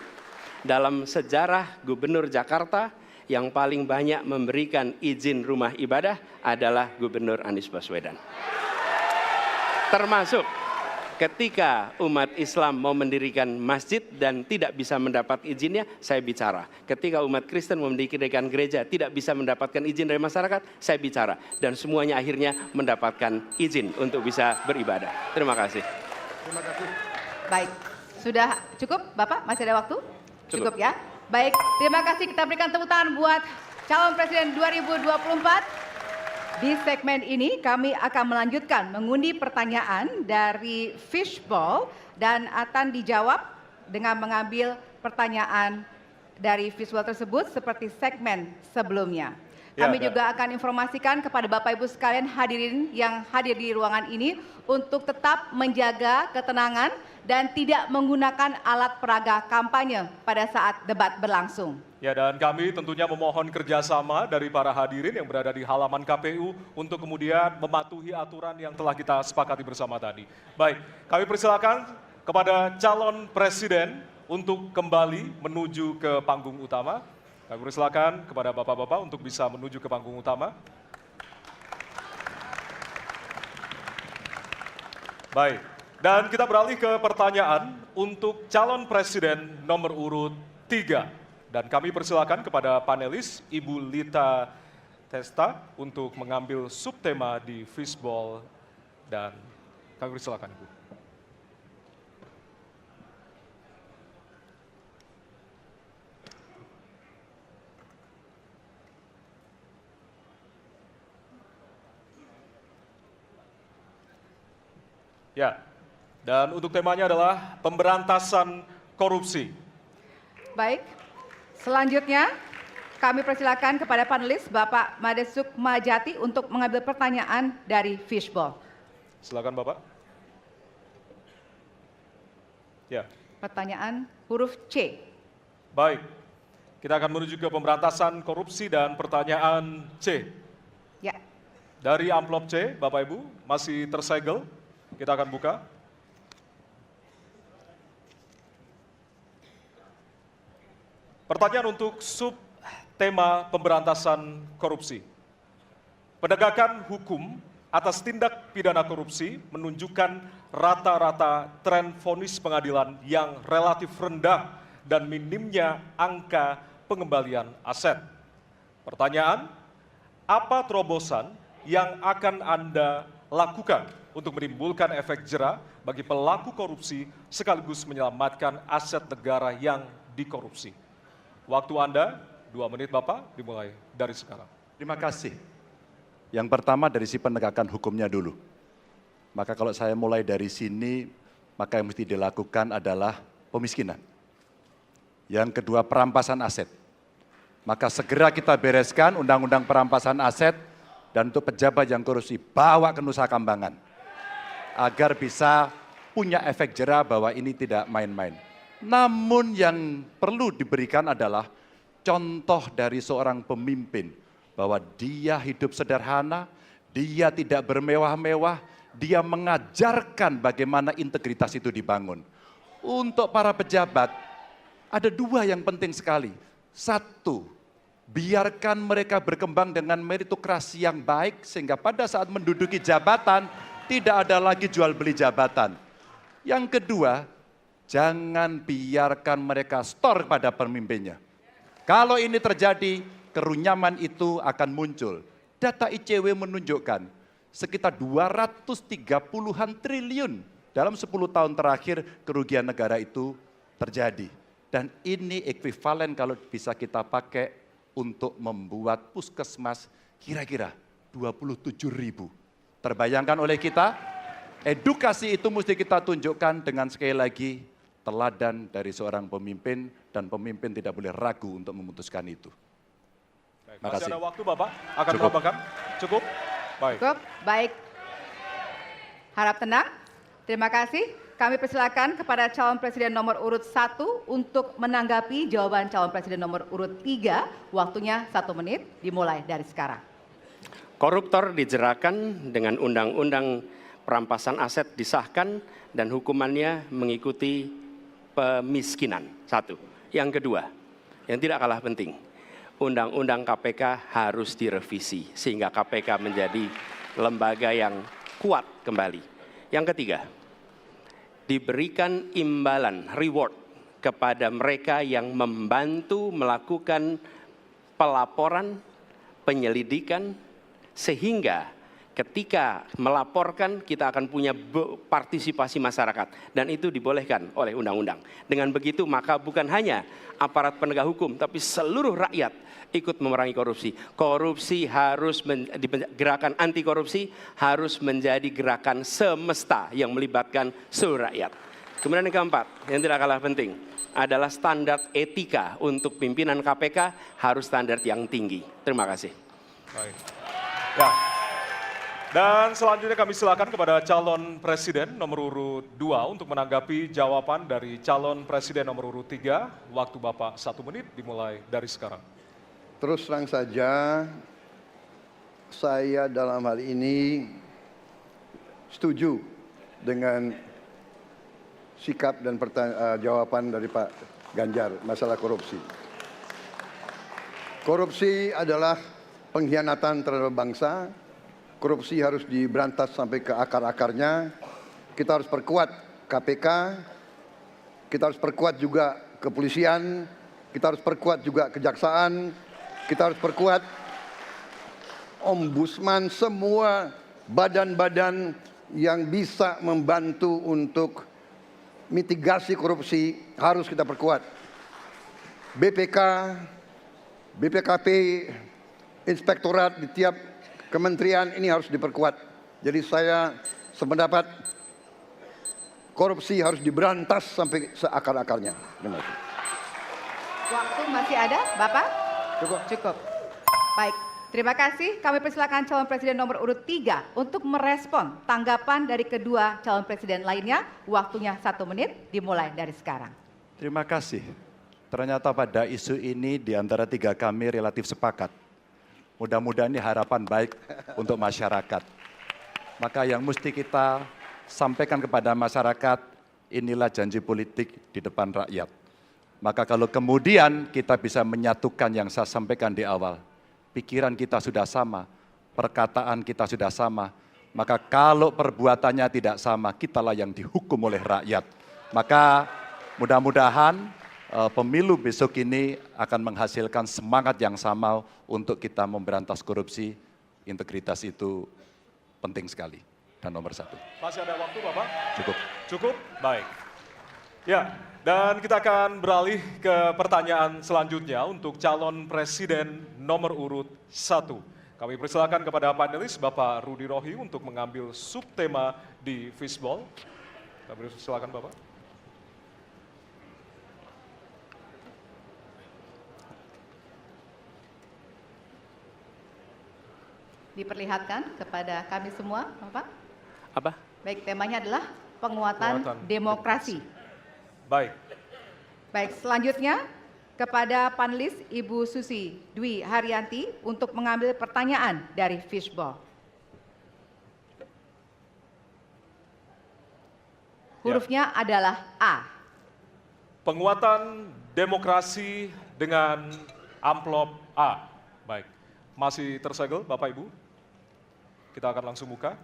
dalam sejarah Gubernur Jakarta yang paling banyak memberikan izin rumah ibadah adalah Gubernur Anies Baswedan. Termasuk ketika umat Islam mau mendirikan masjid dan tidak bisa mendapat izinnya, saya bicara. Ketika umat Kristen mau mendirikan gereja tidak bisa mendapatkan izin dari masyarakat, saya bicara. Dan semuanya akhirnya mendapatkan izin untuk bisa beribadah. Terima kasih. Terima kasih. Baik, sudah cukup Bapak? Masih ada waktu? Cukup. Ya? Baik, terima kasih, kita berikan tepuk tangan buat calon presiden 2024. Di segmen ini kami akan melanjutkan mengundi pertanyaan dari fishbowl dan akan dijawab dengan mengambil pertanyaan dari fishbowl tersebut seperti segmen sebelumnya. Kami juga akan informasikan kepada Bapak Ibu sekalian hadirin yang hadir di ruangan ini untuk tetap menjaga ketenangan dan tidak menggunakan alat peraga kampanye pada saat debat berlangsung. Ya, dan kami tentunya memohon kerjasama dari para hadirin yang berada di halaman KPU untuk kemudian mematuhi aturan yang telah kita sepakati bersama tadi. Baik, kami persilakan kepada calon presiden untuk kembali menuju ke panggung utama. Kami persilakan kepada bapak-bapak untuk bisa menuju ke panggung utama. Baik, dan kita beralih ke pertanyaan untuk calon presiden nomor urut 3. Dan kami persilakan kepada panelis Ibu Lita Testa untuk mengambil subtema di fishbowl, dan kami persilakan Ibu. Ya, dan untuk temanya adalah pemberantasan korupsi. Baik, selanjutnya kami persilakan kepada panelis Bapak Madesuk Majati untuk mengambil pertanyaan dari fishbowl. Silakan Bapak. Ya. Pertanyaan huruf C. Baik, kita akan menuju ke pemberantasan korupsi dan pertanyaan C. Ya. Dari amplop C, Bapak Ibu, masih tersegel. Kita akan buka. Pertanyaan untuk subtema pemberantasan korupsi. Penegakan hukum atas tindak pidana korupsi menunjukkan rata-rata tren vonis pengadilan yang relatif rendah dan minimnya angka pengembalian aset. Pertanyaan, apa terobosan yang akan Anda lakukan untuk menimbulkan efek jera bagi pelaku korupsi sekaligus menyelamatkan aset negara yang dikorupsi? Waktu Anda 2 menit Bapak, dimulai dari sekarang. Terima kasih. Yang pertama dari si penegakan hukumnya dulu. Maka kalau saya mulai dari sini, maka yang mesti dilakukan adalah pemiskinan. Yang kedua perampasan aset. Maka segera kita bereskan undang-undang perampasan aset, dan untuk pejabat yang korupsi bawa ke Nusa Kambangan. Agar bisa punya efek jera bahwa ini tidak main-main. Namun yang perlu diberikan adalah contoh dari seorang pemimpin bahwa dia hidup sederhana, dia tidak bermewah-mewah, dia mengajarkan bagaimana integritas itu dibangun. Untuk para pejabat, ada dua yang penting sekali. Satu, biarkan mereka berkembang dengan meritokrasi yang baik sehingga pada saat menduduki jabatan tidak ada lagi jual beli jabatan. Yang kedua, jangan biarkan mereka store pada pemimpinnya. Kalau ini terjadi, kerunyaman itu akan muncul. Data ICW menunjukkan sekitar 230-an triliun dalam 10 tahun terakhir kerugian negara itu terjadi. Dan ini ekuivalen kalau bisa kita pakai untuk membuat puskesmas kira-kira 27.000. Terbayangkan oleh kita? Edukasi itu mesti kita tunjukkan dengan sekali lagi teladan dari seorang pemimpin dan pemimpin tidak boleh ragu untuk memutuskan itu. Baik, Terima masih kasih. ada waktu Bapak? Akan Cukup. menambahkan? Cukup? Baik. Cukup, baik. Harap tenang. Terima kasih. Kami persilakan kepada calon presiden nomor urut 1 untuk menanggapi jawaban calon presiden nomor urut 3. Waktunya 1 menit, dimulai dari sekarang. Koruptor dijeratkan dengan undang-undang perampasan aset disahkan dan hukumannya mengikuti pemiskinan. 1. Yang kedua, yang tidak kalah penting, undang-undang KPK harus direvisi sehingga KPK menjadi lembaga yang kuat kembali. Yang ketiga, diberikan imbalan, reward kepada mereka yang membantu melakukan pelaporan, penyelidikan, sehingga ketika melaporkan kita akan punya partisipasi masyarakat dan itu dibolehkan oleh undang-undang. Dengan begitu maka bukan hanya aparat penegak hukum tapi seluruh rakyat ikut memerangi korupsi. Korupsi harus gerakan anti korupsi harus menjadi gerakan semesta yang melibatkan seluruh rakyat. Kemudian yang keempat, yang tidak kalah penting adalah standar etika untuk pimpinan KPK harus standar yang tinggi. Terima kasih. Baik. Ya. Dan selanjutnya kami silakan kepada calon presiden nomor urut 2 untuk menanggapi jawaban dari calon presiden nomor urut 3. Waktu Bapak 1 menit dimulai dari sekarang. Terus terang saja, saya dalam hal ini setuju dengan sikap dan jawaban dari Pak Ganjar masalah korupsi. Korupsi adalah pengkhianatan terhadap bangsa. Korupsi harus diberantas sampai ke akar-akarnya. Kita harus perkuat KPK, kita harus perkuat juga kepolisian, kita harus perkuat juga kejaksaan, kita harus perkuat ombudsman, semua badan-badan yang bisa membantu untuk mitigasi korupsi harus kita perkuat. BPK, BPKP, inspektorat di tiap kementerian ini harus diperkuat. Jadi saya sependapat korupsi harus diberantas sampai seakar-akarnya. Terima kasih. Waktu masih ada, Bapak? Cukup. Cukup. Baik, terima kasih. Kami persilakan calon presiden nomor urut 3 untuk merespon tanggapan dari kedua calon presiden lainnya. Waktunya 1 menit, dimulai dari sekarang. Terima kasih. Ternyata pada isu ini di antara 3 kami relatif sepakat. Mudah-mudahan ini harapan baik untuk masyarakat. Maka yang mesti kita sampaikan kepada masyarakat, inilah janji politik di depan rakyat. Maka kalau kemudian kita bisa menyatukan yang saya sampaikan di awal, pikiran kita sudah sama, perkataan kita sudah sama, maka kalau perbuatannya tidak sama, kitalah yang dihukum oleh rakyat. Maka mudah-mudahan pemilu besok ini akan menghasilkan semangat yang sama untuk kita memberantas korupsi. Integritas itu penting sekali dan nomor 1. Masih ada waktu Bapak? Cukup. Cukup? Baik. Ya, dan kita akan beralih ke pertanyaan selanjutnya untuk calon presiden nomor urut 1. Kami persilakan kepada panelis Bapak Rudi Rohi untuk mengambil subtema di fishball. Kami persilakan Bapak. Diperlihatkan kepada kami semua, Bapak. Apa? Baik, temanya adalah penguatan Penguatan demokrasi. Baik. Baik, selanjutnya kepada panelis Ibu Susi Dwi Haryanti untuk mengambil pertanyaan dari Fishball. Hurufnya adalah A. Penguatan demokrasi dengan amplop A. Baik, masih tersegel Bapak Ibu? Kita akan langsung buka.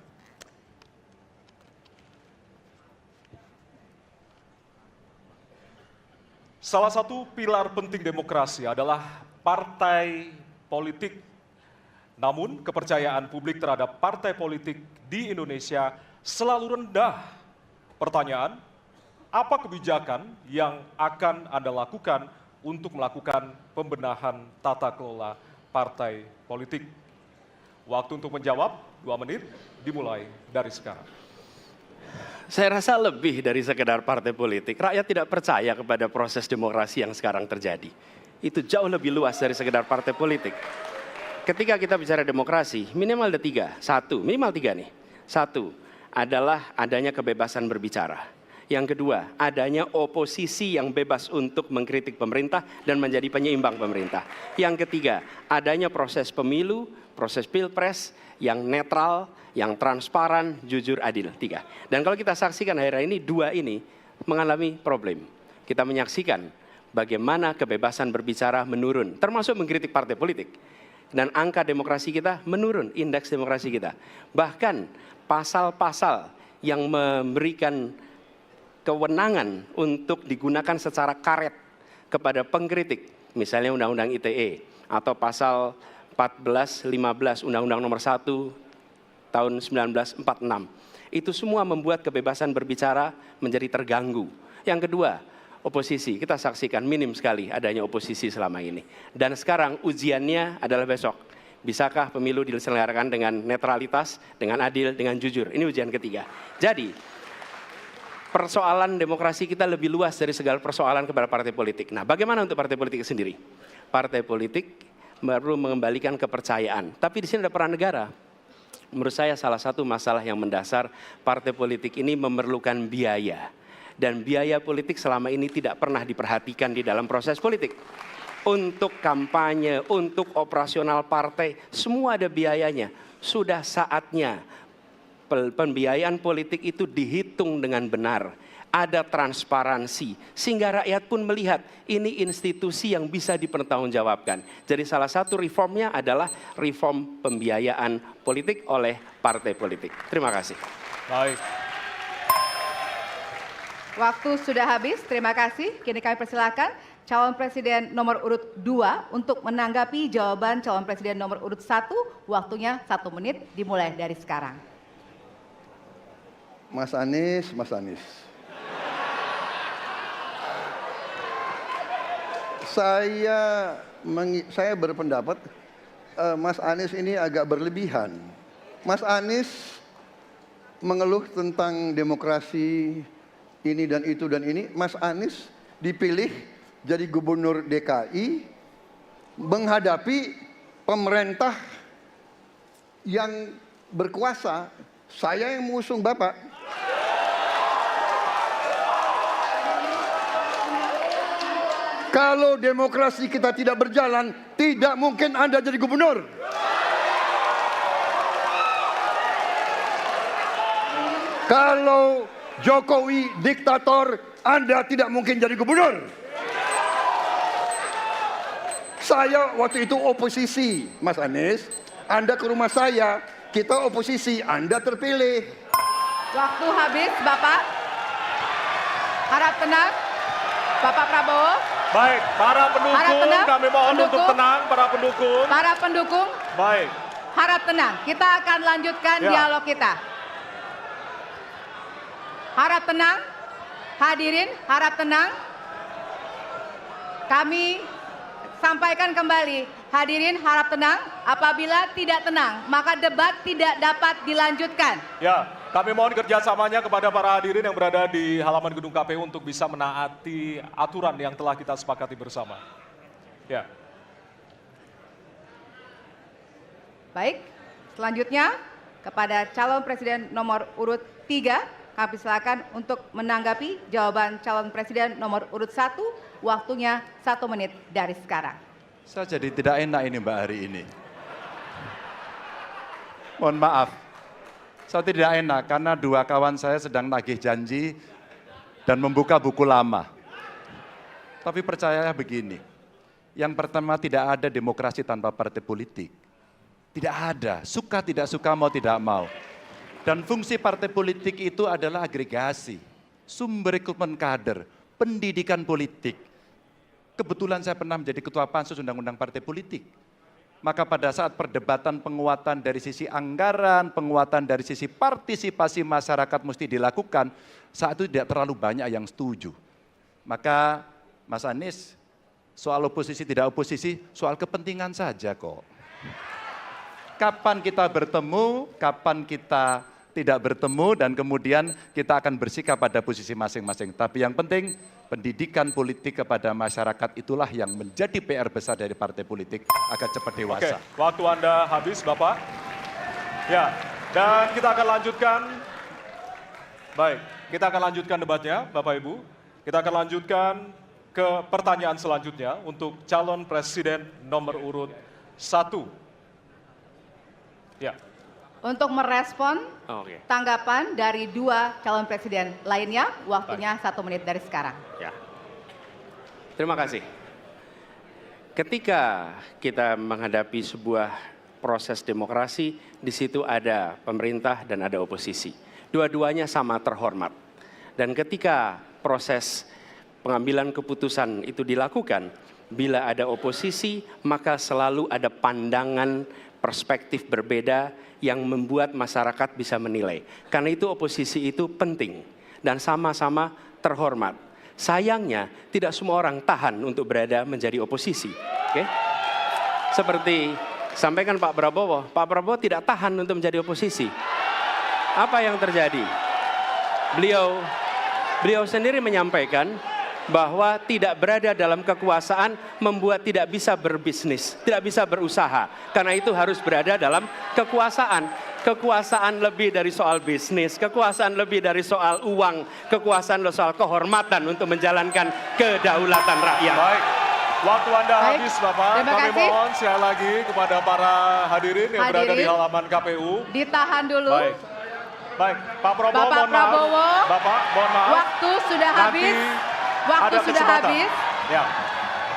Salah satu pilar penting demokrasi adalah partai politik. Namun kepercayaan publik terhadap partai politik di Indonesia selalu rendah. Pertanyaan, apa kebijakan yang akan Anda lakukan untuk melakukan pembenahan tata kelola partai politik? Waktu untuk menjawab 2 menit dimulai dari sekarang. Saya rasa lebih dari sekedar partai politik. Rakyat tidak percaya kepada proses demokrasi yang sekarang terjadi. Itu jauh lebih luas dari sekedar partai politik. Ketika kita bicara demokrasi, minimal ada 3. Minimal 3 nih. 1 adalah adanya kebebasan berbicara. Yang kedua, adanya oposisi yang bebas untuk mengkritik pemerintah dan menjadi penyeimbang pemerintah. Yang ketiga, adanya proses pemilu, proses pilpres yang netral, yang transparan, jujur, adil. 3. Dan kalau kita saksikan akhir-akhir ini, 2 ini mengalami problem. Kita menyaksikan bagaimana kebebasan berbicara menurun, termasuk mengkritik partai politik. Dan angka demokrasi kita menurun, indeks demokrasi kita. Bahkan pasal-pasal yang memberikan kewenangan untuk digunakan secara karet kepada pengkritik, misalnya Undang-Undang ITE atau pasal 14-15 Undang-Undang Nomor 1 tahun 1946. Itu semua membuat kebebasan berbicara menjadi terganggu. Yang kedua, oposisi. Kita saksikan minim sekali adanya oposisi selama ini. Dan sekarang ujiannya adalah besok. Bisakah pemilu diselenggarakan dengan netralitas, dengan adil, dengan jujur? Ini ujian ketiga. Jadi, persoalan demokrasi kita lebih luas dari segala persoalan kepada partai politik. Nah, bagaimana untuk partai politik sendiri? Partai politik perlu mengembalikan kepercayaan. Tapi di sini ada peran negara. Menurut saya salah satu masalah yang mendasar partai politik ini memerlukan biaya. Dan biaya politik selama ini tidak pernah diperhatikan di dalam proses politik. Untuk kampanye, untuk operasional partai, semua ada biayanya. Sudah saatnya pembiayaan politik itu dihitung dengan benar. Ada transparansi, sehingga rakyat pun melihat ini institusi yang bisa dipertanggungjawabkan. Jadi salah satu reformnya adalah reform pembiayaan politik oleh partai politik. Terima kasih. Baik. Waktu sudah habis, terima kasih. Kini kami persilakan calon presiden nomor urut 2 untuk menanggapi jawaban calon presiden nomor urut 1. Waktunya 1 menit dimulai dari sekarang. Mas Anies. Saya berpendapat Mas Anies ini agak berlebihan. Mas Anies mengeluh tentang demokrasi ini dan itu dan ini. Mas Anies dipilih jadi gubernur DKI menghadapi pemerintah yang berkuasa. Saya yang mengusung Bapak. Kalau demokrasi kita tidak berjalan, tidak mungkin Anda jadi gubernur. Kalau Jokowi diktator, Anda tidak mungkin jadi gubernur. Saya waktu itu oposisi, Mas Anies. Anda ke rumah saya, kita oposisi, Anda terpilih. Waktu habis, Bapak. Harap tenang, Bapak Prabowo. Baik, para pendukung, kami mohon untuk tenang, para pendukung. Para pendukung, Baik. harap tenang. Kita akan lanjutkan dialog kita. Harap tenang, hadirin, harap tenang. Kami sampaikan kembali, hadirin harap tenang. Apabila tidak tenang, maka debat tidak dapat dilanjutkan. Ya, kami mohon kerjasamanya kepada para hadirin yang berada di halaman gedung KPU untuk bisa menaati aturan yang telah kita sepakati bersama. Ya. Baik, selanjutnya kepada calon presiden nomor urut 3 kami silakan untuk menanggapi jawaban calon presiden nomor urut 1. Waktunya 1 menit dari sekarang. Saya jadi tidak enak ini Mbak hari ini. Mohon maaf, saya tidak enak karena dua kawan saya sedang nagih janji dan membuka buku lama. Tapi percaya begini, yang pertama tidak ada demokrasi tanpa partai politik. Tidak ada, suka tidak suka, mau tidak mau. Dan fungsi partai politik itu adalah agregasi, sumber rekrutmen kader, pendidikan politik. Kebetulan saya pernah menjadi ketua pansus undang-undang partai politik. Maka pada saat perdebatan penguatan dari sisi anggaran, penguatan dari sisi partisipasi masyarakat mesti dilakukan, saat itu tidak terlalu banyak yang setuju. Maka Mas Anies, soal oposisi tidak oposisi, soal kepentingan saja kok. Kapan kita bertemu, kapan kita tidak bertemu, dan kemudian kita akan bersikap pada posisi masing-masing. Tapi yang penting, pendidikan politik kepada masyarakat itulah yang menjadi PR besar dari partai politik agar cepat dewasa. Oke, waktu Anda habis, Bapak. Ya, dan kita akan lanjutkan. Baik, kita akan lanjutkan debatnya, Bapak Ibu. Kita akan lanjutkan ke pertanyaan selanjutnya untuk calon presiden nomor urut 1. Ya. Untuk merespon tanggapan dari 2 calon presiden lainnya, waktunya 1 menit dari sekarang. Ya. Terima kasih. Ketika kita menghadapi sebuah proses demokrasi, di situ ada pemerintah dan ada oposisi. Dua-duanya sama terhormat. Dan ketika proses pengambilan keputusan itu dilakukan, bila ada oposisi, maka selalu ada pandangan perspektif berbeda yang membuat masyarakat bisa menilai. Karena itu oposisi itu penting dan sama-sama terhormat. Sayangnya tidak semua orang tahan untuk berada menjadi oposisi. Oke? Seperti sampaikan Pak Prabowo tidak tahan untuk menjadi oposisi. Apa yang terjadi? Beliau sendiri menyampaikan bahwa tidak berada dalam kekuasaan membuat tidak bisa berbisnis, tidak bisa berusaha. Karena itu harus berada dalam kekuasaan. Kekuasaan lebih dari soal bisnis, kekuasaan lebih dari soal uang, kekuasaan soal kehormatan untuk menjalankan kedaulatan rakyat. Baik, waktu Anda Baik. habis, Bapak. Terima Kami kasih. mohon sekali lagi kepada para hadirin yang berada di Hadirin. halaman KPU. Ditahan dulu. Baik, baik. Pak Prabowo, Bapak mohon maaf. Prabowo. Bapak, mohon maaf. Waktu sudah Nanti habis. Waktu ada sudah kesempatan. habis. Ya.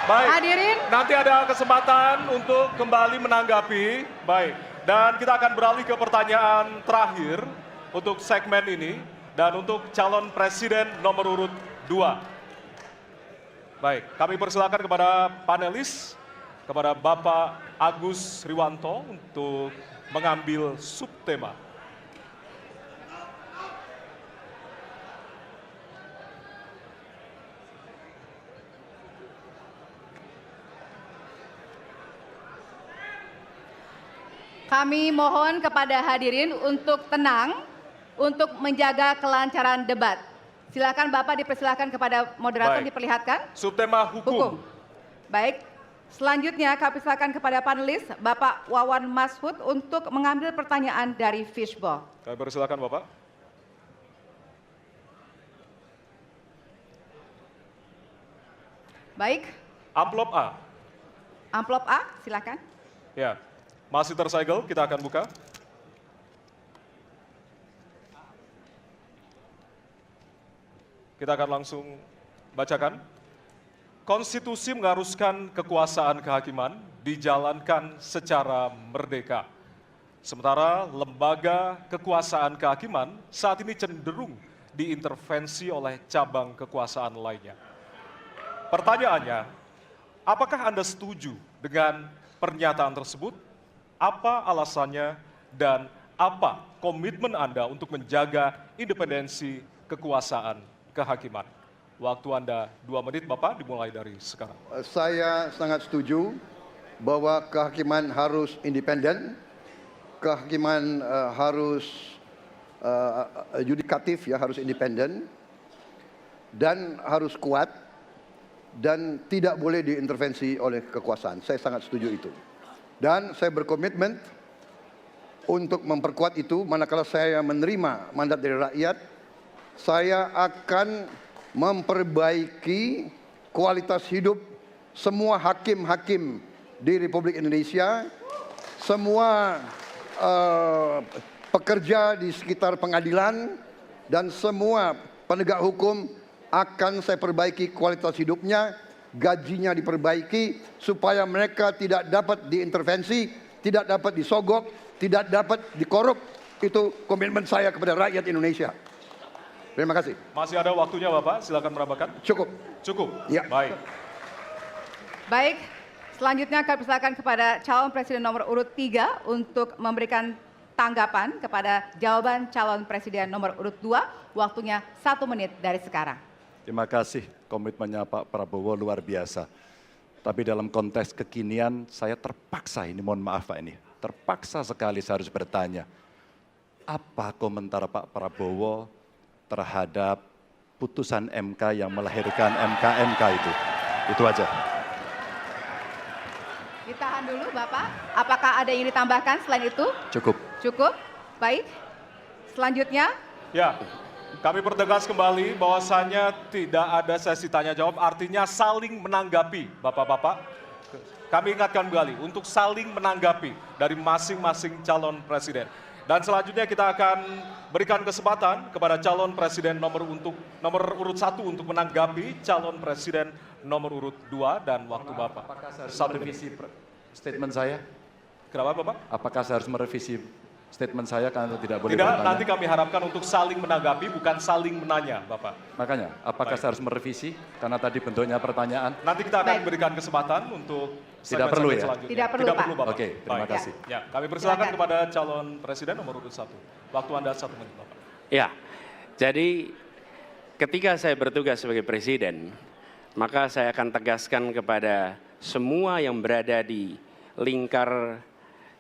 Baik. Hadirin. Nanti ada kesempatan untuk kembali menanggapi. Baik. Dan kita akan beralih ke pertanyaan terakhir untuk segmen ini dan untuk calon presiden nomor urut 2. Baik, kami persilakan kepada panelis, kepada Bapak Agus Riwanto untuk mengambil subtema. Kami mohon kepada hadirin untuk tenang, untuk menjaga kelancaran debat. Silakan Bapak dipersilakan kepada moderator Baik. diperlihatkan. Subtema hukum. Baik. Selanjutnya kami silakan kepada panelis Bapak Wawan Mashud untuk mengambil pertanyaan dari Fishball. Kami persilakan Bapak. Baik. Amplop A. Amplop A, silakan. Ya. Masih tersegel, kita akan buka. Kita akan langsung bacakan. Konstitusi mengharuskan kekuasaan kehakiman dijalankan secara merdeka. Sementara lembaga kekuasaan kehakiman saat ini cenderung diintervensi oleh cabang kekuasaan lainnya. Pertanyaannya, apakah Anda setuju dengan pernyataan tersebut? Apa alasannya dan apa komitmen Anda untuk menjaga independensi kekuasaan kehakiman? Waktu Anda 2 menit, Bapak, dimulai dari sekarang. Saya sangat setuju bahwa kehakiman harus independen, kehakiman harus yudikatif, ya, harus independen, dan harus kuat, dan tidak boleh diintervensi oleh kekuasaan. Saya sangat setuju itu. Dan saya berkomitmen untuk memperkuat itu manakala saya menerima mandat dari rakyat saya akan memperbaiki kualitas hidup semua hakim-hakim di Republik Indonesia, semua pekerja di sekitar pengadilan, dan semua penegak hukum akan saya perbaiki kualitas hidupnya, gajinya diperbaiki, supaya mereka tidak dapat diintervensi, tidak dapat disogok, tidak dapat dikorup. Itu komitmen saya kepada rakyat Indonesia. Terima kasih. Masih ada waktunya Bapak, silakan menambahkan. Cukup. Cukup? Ya. Baik. Baik, selanjutnya kami persilakan kepada calon presiden nomor urut 3 untuk memberikan tanggapan kepada jawaban calon presiden nomor urut 2. Waktunya 1 menit dari sekarang. Terima kasih, komitmennya Pak Prabowo luar biasa. Tapi dalam konteks kekinian saya terpaksa, ini mohon maaf Pak ini, terpaksa sekali saya harus bertanya. Apa komentar Pak Prabowo terhadap putusan MK yang melahirkan MK itu? Itu aja. Ditahan dulu Bapak, apakah ada yang ditambahkan selain itu? Cukup. Cukup, baik. Selanjutnya, Ya, kami pertegas kembali bahwasannya tidak ada sesi tanya jawab, artinya saling menanggapi Bapak-Bapak. Kami ingatkan kembali untuk saling menanggapi dari masing-masing calon presiden. Dan selanjutnya kita akan berikan kesempatan kepada calon presiden nomor urut 1 untuk menanggapi calon presiden nomor urut 2 dan waktu Bapak. Apakah saya harus 1 menit. merevisi statement saya? Kenapa Bapak? Apakah saya harus merevisi statement saya karena tidak boleh Tidak, bertanya? nanti kami harapkan untuk saling menanggapi bukan saling menanya Bapak. Makanya, apakah Baik. saya harus merevisi karena tadi bentuknya pertanyaan? Nanti kita akan Baik. berikan kesempatan untuk Tidak perlu ya? selanjutnya. Tidak perlu, Pak. Bapak. Oke, terima Baik. kasih. Ya, kami persilakan Silakan. kepada calon presiden nomor urut 1. Waktu Anda 1 menit, Bapak. Ya, jadi ketika saya bertugas sebagai presiden, maka saya akan tegaskan kepada semua yang berada di lingkar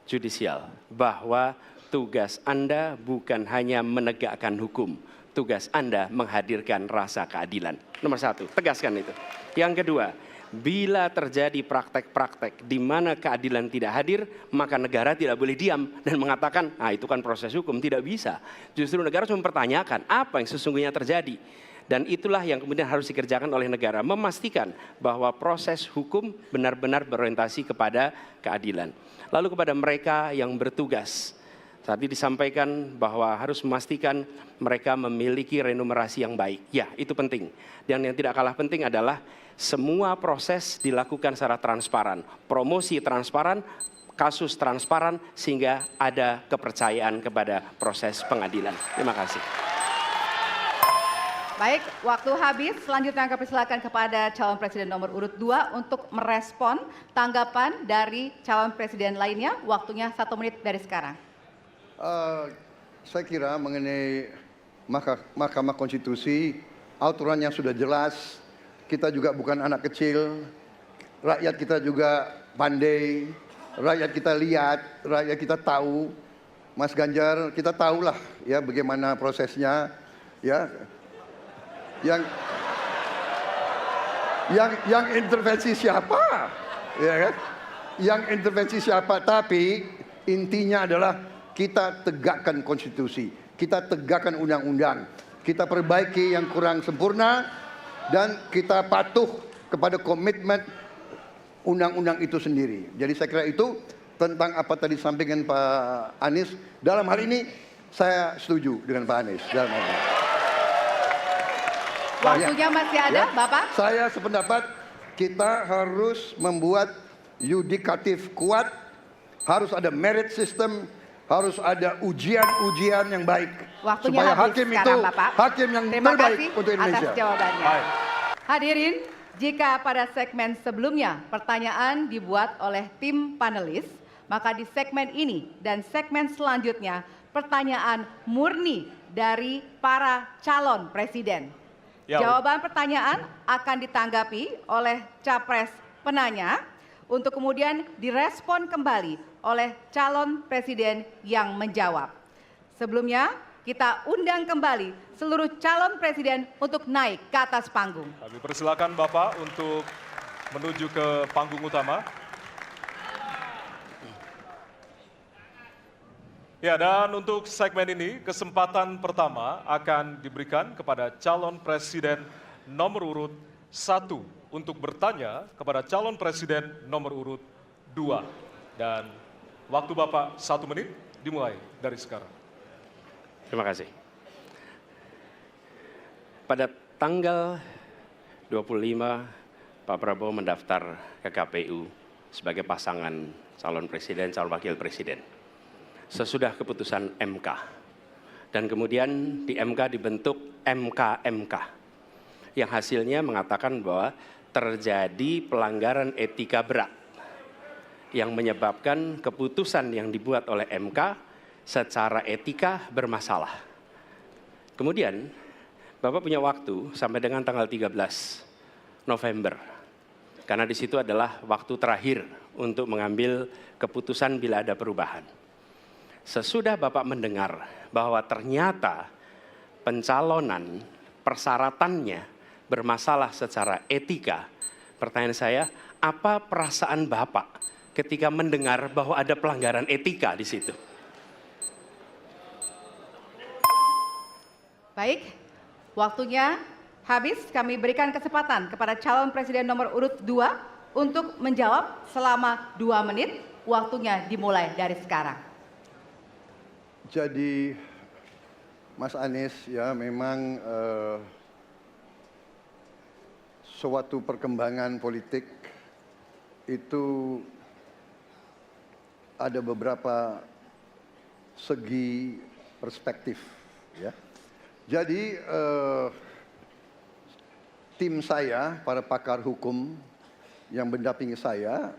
judisial bahwa tugas Anda bukan hanya menegakkan hukum, tugas Anda menghadirkan rasa keadilan. Nomor 1, tegaskan itu. Yang kedua, bila terjadi praktek-praktek di mana keadilan tidak hadir, maka negara tidak boleh diam dan mengatakan, ah itu kan proses hukum, tidak bisa. Justru negara harus mempertanyakan apa yang sesungguhnya terjadi. Dan itulah yang kemudian harus dikerjakan oleh negara, memastikan bahwa proses hukum benar-benar berorientasi kepada keadilan. Lalu kepada mereka yang bertugas, tadi disampaikan bahwa harus memastikan mereka memiliki remunerasi yang baik. Ya, itu penting. Dan yang tidak kalah penting adalah semua proses dilakukan secara transparan. Promosi transparan, kasus transparan, sehingga ada kepercayaan kepada proses pengadilan. Terima kasih. baik, waktu habis. Selanjutnya kami persilakan kepada calon presiden nomor urut 2 untuk merespon tanggapan dari calon presiden lainnya. Waktunya 1 menit dari sekarang. Saya kira mengenai Mahkamah Konstitusi, aturannya sudah jelas. Kita juga bukan anak kecil, rakyat kita juga pandai, rakyat kita lihat, rakyat kita tahu. Mas Ganjar, kita tahulah ya bagaimana prosesnya, ya. Yang intervensi siapa, ya kan? Yang intervensi siapa? Tapi intinya adalah kita tegakkan konstitusi, kita tegakkan undang-undang, kita perbaiki yang kurang sempurna, dan kita patuh kepada komitmen undang-undang itu sendiri. Jadi saya kira itu tentang apa tadi disampaikan Pak Anies. Dalam hal ini saya setuju dengan Pak Anies. Dalam hal ini. Waktunya masih ada, Ya, Bapak? Saya sependapat kita harus membuat yudikatif kuat, harus ada merit system, harus ada ujian-ujian yang baik. Waktunya supaya habis hakim sekarang, itu Bapak. hakim yang Terima terbaik kasih untuk Indonesia. atas jawabannya. Baik. Hadirin, jika pada segmen sebelumnya pertanyaan dibuat oleh tim panelis, maka di segmen ini dan segmen selanjutnya pertanyaan murni dari para calon presiden. Ya, Jawaban pertanyaan akan ditanggapi oleh capres penanya untuk kemudian direspon kembali oleh calon presiden yang menjawab. Sebelumnya, kita undang kembali seluruh calon presiden untuk naik ke atas panggung. Kami persilakan Bapak untuk menuju ke panggung utama. Ya, dan untuk segmen ini, kesempatan pertama akan diberikan kepada calon presiden nomor urut 1 untuk bertanya kepada calon presiden nomor urut 2. Dan waktu Bapak 1 menit dimulai dari sekarang. Terima kasih. Pada tanggal 25, Pak Prabowo mendaftar ke KPU sebagai pasangan calon presiden, calon wakil presiden. Sesudah keputusan MK. Dan kemudian di MK dibentuk MK-MK. Yang hasilnya mengatakan bahwa terjadi pelanggaran etika berat. Yang menyebabkan keputusan yang dibuat oleh MK secara etika bermasalah. Kemudian Bapak punya waktu sampai dengan tanggal 13 November. Karena di situ adalah waktu terakhir untuk mengambil keputusan bila ada perubahan. Sesudah Bapak mendengar bahwa ternyata pencalonan persyaratannya bermasalah secara etika, pertanyaan saya, apa perasaan Bapak ketika mendengar bahwa ada pelanggaran etika di situ? Baik, waktunya habis. Kami berikan kesempatan kepada calon presiden nomor urut 2 untuk menjawab selama 2 menit. Waktunya dimulai dari sekarang. Jadi Mas Anies ya memang suatu perkembangan politik itu ada beberapa segi perspektif ya. Jadi tim saya, para pakar hukum yang mendampingi saya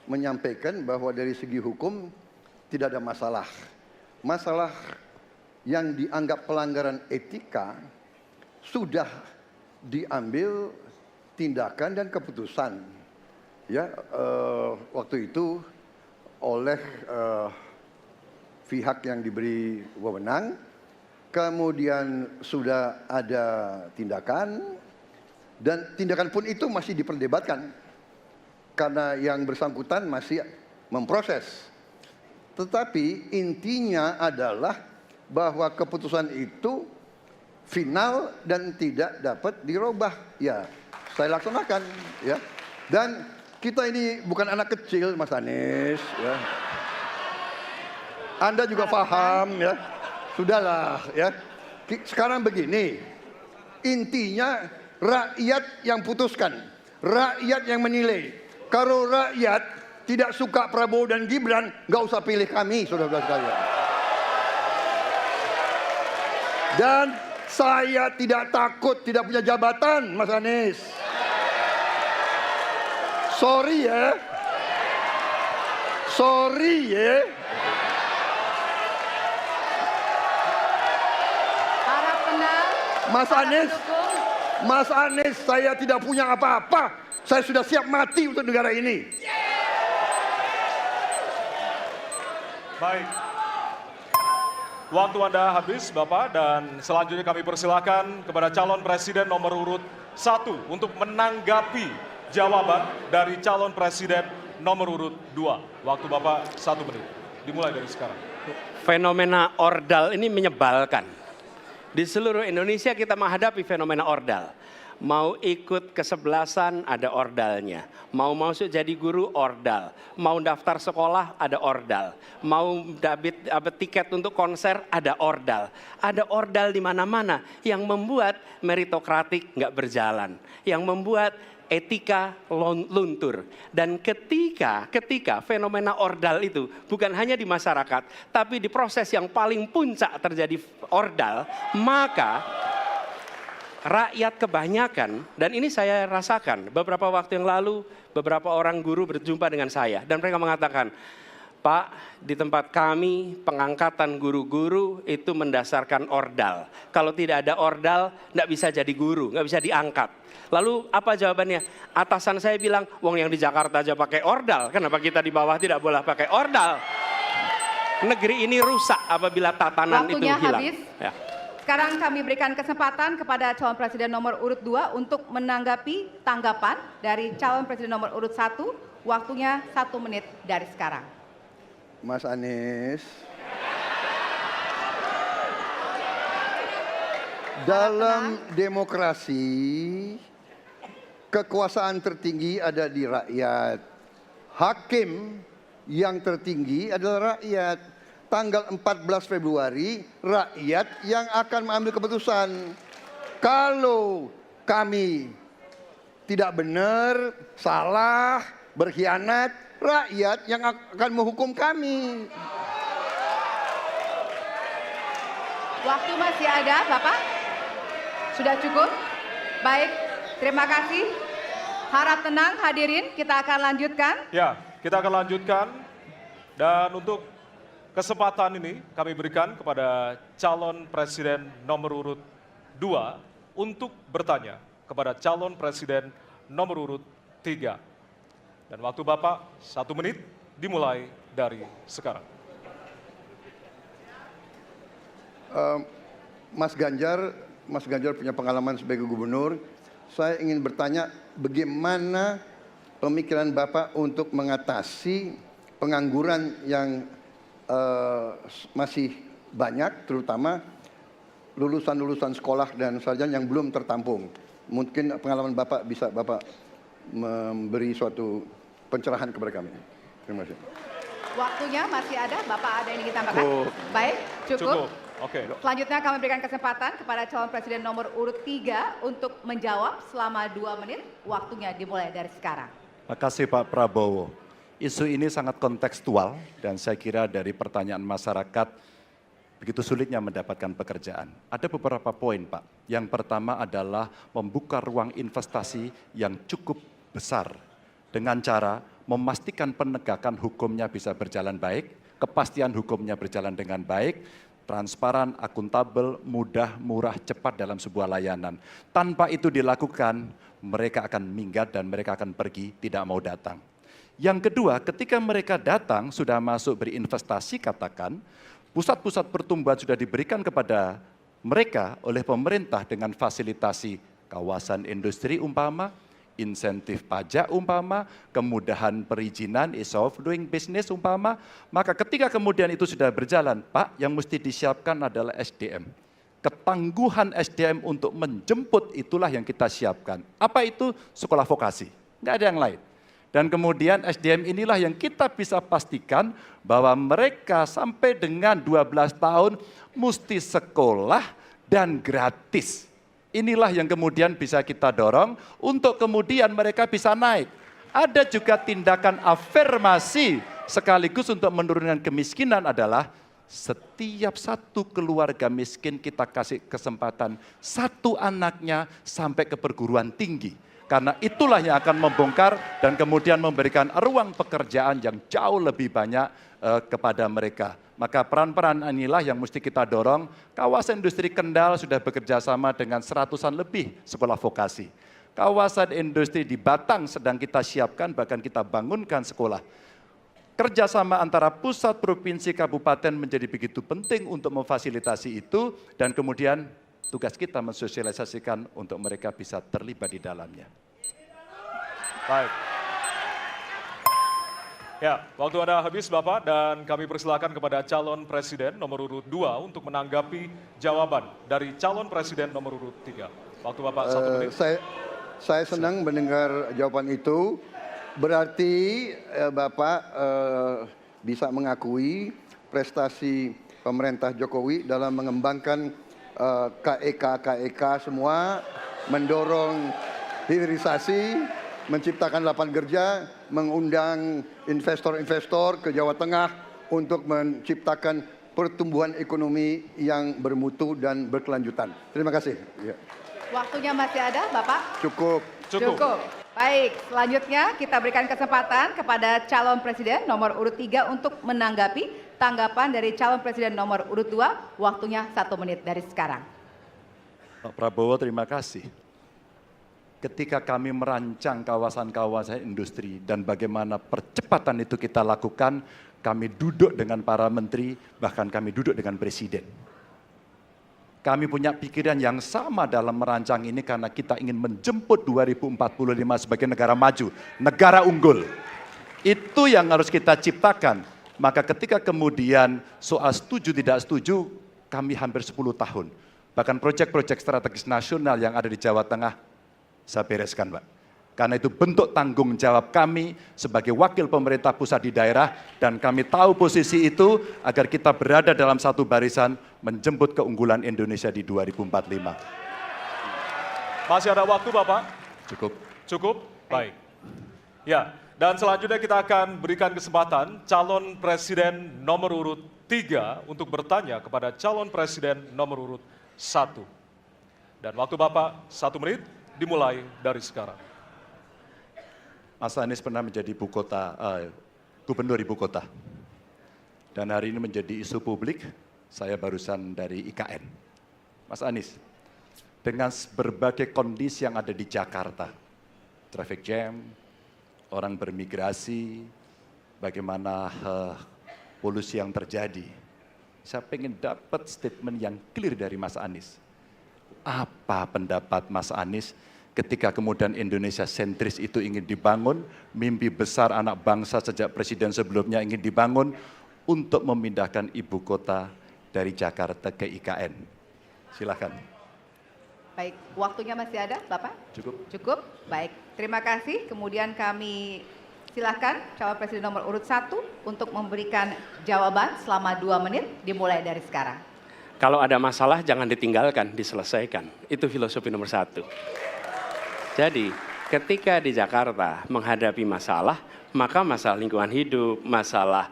menyampaikan bahwa dari segi hukum tidak ada masalah. Masalah yang dianggap pelanggaran etika sudah diambil tindakan dan keputusan ya waktu itu oleh pihak yang diberi wewenang, kemudian sudah ada tindakan dan tindakan pun itu masih diperdebatkan karena yang bersangkutan masih memproses. Tetapi intinya adalah bahwa keputusan itu final dan tidak dapat dirubah. Ya, saya laksanakan ya. Dan kita ini bukan anak kecil, Mas Anies ya. Anda juga paham ya. Sudahlah ya. Sekarang begini. Intinya rakyat yang putuskan, rakyat yang menilai. Kalau rakyat tidak suka Prabowo dan Gibran, nggak usah pilih kami, saudara-saudara sekalian. Dan saya tidak takut tidak punya jabatan, Mas Anies. Sorry ya. Sorry ya. Harap tenang. Mas Anies, Mas Anies, saya tidak punya apa-apa. Saya sudah siap mati untuk negara ini. Baik. Waktu Anda habis, Bapak, dan selanjutnya kami persilakan kepada calon presiden nomor urut 1 untuk menanggapi jawaban dari calon presiden nomor urut 2. Waktu Bapak 1 menit. Dimulai dari sekarang. Fenomena ordal ini menyebalkan. Di seluruh Indonesia kita menghadapi fenomena ordal. Mau ikut kesebelasan ada ordalnya. Mau masuk jadi guru ordal. Mau daftar sekolah ada ordal. Mau dapat tiket untuk konser ada ordal. Ada ordal di mana-mana yang membuat meritokratik nggak berjalan. Yang membuat etika luntur. Dan ketika fenomena ordal itu bukan hanya di masyarakat, tapi di proses yang paling puncak terjadi ordal, maka rakyat kebanyakan, dan ini saya rasakan beberapa waktu yang lalu, beberapa orang guru berjumpa dengan saya dan mereka mengatakan, Pak, di tempat kami pengangkatan guru-guru itu mendasarkan ordal. Kalau tidak ada ordal, nggak bisa jadi guru, nggak bisa diangkat. Lalu apa jawabannya? Atasan saya bilang, wong yang di Jakarta aja pakai ordal, kenapa kita di bawah tidak boleh pakai ordal? Negeri ini rusak apabila tatanan Waktunya itu hilang. habis. Ya. Sekarang kami berikan kesempatan kepada calon presiden nomor urut 2 untuk menanggapi tanggapan dari calon presiden nomor urut 1. Waktunya 1 menit dari sekarang. Mas Anies, Dalam demokrasi, kekuasaan tertinggi ada di rakyat. Hakim yang tertinggi adalah rakyat. Tanggal 14 Februari, rakyat yang akan mengambil keputusan. Kalau kami tidak benar, salah, berkhianat, rakyat yang akan menghukum kami. Waktu masih ada, Bapak? Sudah cukup? Baik, terima kasih. Harap tenang hadirin, kita akan lanjutkan. Ya, kita akan lanjutkan. Dan untuk kesempatan ini kami berikan kepada calon presiden nomor urut 2 untuk bertanya kepada calon presiden nomor urut 3. Dan waktu Bapak 1 menit dimulai dari sekarang. Mas Ganjar punya pengalaman sebagai gubernur. Saya ingin bertanya bagaimana pemikiran Bapak untuk mengatasi pengangguran yang masih banyak, terutama lulusan-lulusan sekolah dan sarjana yang belum tertampung. Mungkin pengalaman Bapak bisa Bapak memberi suatu pencerahan kepada kami. Terima kasih. Waktunya masih ada, Bapak ada yang ingin ditambahkan? Baik, cukup. Oke. Selanjutnya kami berikan kesempatan kepada calon presiden nomor urut 3 untuk menjawab selama 2 menit. Waktunya dimulai dari sekarang. Terima kasih Pak Prabowo. Isu ini sangat kontekstual dan saya kira dari pertanyaan masyarakat begitu sulitnya mendapatkan pekerjaan. Ada beberapa poin Pak. Yang pertama adalah membuka ruang investasi yang cukup besar dengan cara memastikan penegakan hukumnya bisa berjalan baik, kepastian hukumnya berjalan dengan baik, transparan, akuntabel, mudah, murah, cepat dalam sebuah layanan. Tanpa itu dilakukan, mereka akan minggat dan mereka akan pergi, tidak mau datang. Yang kedua, ketika mereka datang, sudah masuk berinvestasi katakan, pusat-pusat pertumbuhan sudah diberikan kepada mereka oleh pemerintah dengan fasilitasi kawasan industri umpama, insentif pajak umpama, kemudahan perizinan, ease of doing business umpama, maka ketika kemudian itu sudah berjalan, Pak, yang mesti disiapkan adalah SDM. Ketangguhan SDM untuk menjemput itulah yang kita siapkan. Apa itu? Sekolah vokasi, nggak ada yang lain. Dan kemudian SDM inilah yang kita bisa pastikan bahwa mereka sampai dengan 12 tahun mesti sekolah dan gratis. Inilah yang kemudian bisa kita dorong untuk kemudian mereka bisa naik. Ada juga tindakan afirmasi sekaligus untuk menurunkan kemiskinan adalah setiap satu keluarga miskin kita kasih kesempatan satu anaknya sampai ke perguruan tinggi. Karena itulah yang akan membongkar dan kemudian memberikan ruang pekerjaan yang jauh lebih banyak kepada mereka. Maka peran-peran inilah yang mesti kita dorong. Kawasan industri Kendal sudah bekerja sama dengan 100-an lebih sekolah vokasi. Kawasan industri di Batang sedang kita siapkan, bahkan kita bangunkan sekolah. Kerjasama antara pusat, provinsi, kabupaten menjadi begitu penting untuk memfasilitasi itu. Dan kemudian tugas kita mensosialisasikan untuk mereka bisa terlibat di dalamnya. Baik. Ya, waktu Anda habis Bapak dan kami persilakan kepada calon presiden nomor urut 2 untuk menanggapi jawaban dari calon presiden nomor urut 3. Waktu Bapak 1 menit. Saya senang mendengar jawaban itu. Berarti Bapak bisa mengakui prestasi pemerintah Jokowi dalam mengembangkan KEK semua, mendorong hilirisasi, menciptakan lapangan kerja, mengundang investor-investor ke Jawa Tengah untuk menciptakan pertumbuhan ekonomi yang bermutu dan berkelanjutan. Terima kasih. Ya. Waktunya masih ada, Bapak? Cukup. Baik, selanjutnya kita berikan kesempatan kepada calon presiden nomor urut 3 untuk menanggapi tanggapan dari calon presiden nomor urut 2. Waktunya 1 menit dari sekarang. Pak Prabowo, terima kasih. Ketika kami merancang kawasan-kawasan industri dan bagaimana percepatan itu kita lakukan, kami duduk dengan para menteri, bahkan kami duduk dengan presiden. Kami punya pikiran yang sama dalam merancang ini karena kita ingin menjemput 2045 sebagai negara maju, negara unggul. Itu yang harus kita ciptakan. Maka ketika kemudian soal setuju tidak setuju, kami hampir 10 tahun. Bahkan proyek-proyek strategis nasional yang ada di Jawa Tengah, saya bereskan, Pak. Karena itu bentuk tanggung jawab kami sebagai wakil pemerintah pusat di daerah, dan kami tahu posisi itu agar kita berada dalam satu barisan menjemput keunggulan Indonesia di 2045. Masih ada waktu, Bapak? Cukup. Cukup? Baik. Ya, dan selanjutnya kita akan berikan kesempatan calon presiden nomor urut 3 untuk bertanya kepada calon presiden nomor urut 1. Dan waktu Bapak 1 menit dimulai dari sekarang. Mas Anies pernah menjadi gubernur ibu kota. Dan hari ini menjadi isu publik, saya barusan dari IKN. Mas Anies, dengan berbagai kondisi yang ada di Jakarta, traffic jam, orang bermigrasi, bagaimana polusi yang terjadi, saya ingin dapat statement yang clear dari Mas Anies. Apa pendapat Mas Anies ketika kemudian Indonesia sentris itu ingin dibangun, mimpi besar anak bangsa sejak presiden sebelumnya ingin dibangun untuk memindahkan ibu kota dari Jakarta ke IKN. Silakan. Baik, waktunya masih ada, Bapak? Cukup. Cukup, baik. Terima kasih. Kemudian kami silakan calon presiden nomor urut 1 untuk memberikan jawaban selama 2 menit dimulai dari sekarang. Kalau ada masalah jangan ditinggalkan, diselesaikan. Itu filosofi nomor 1. Jadi ketika di Jakarta menghadapi masalah, maka masalah lingkungan hidup, masalah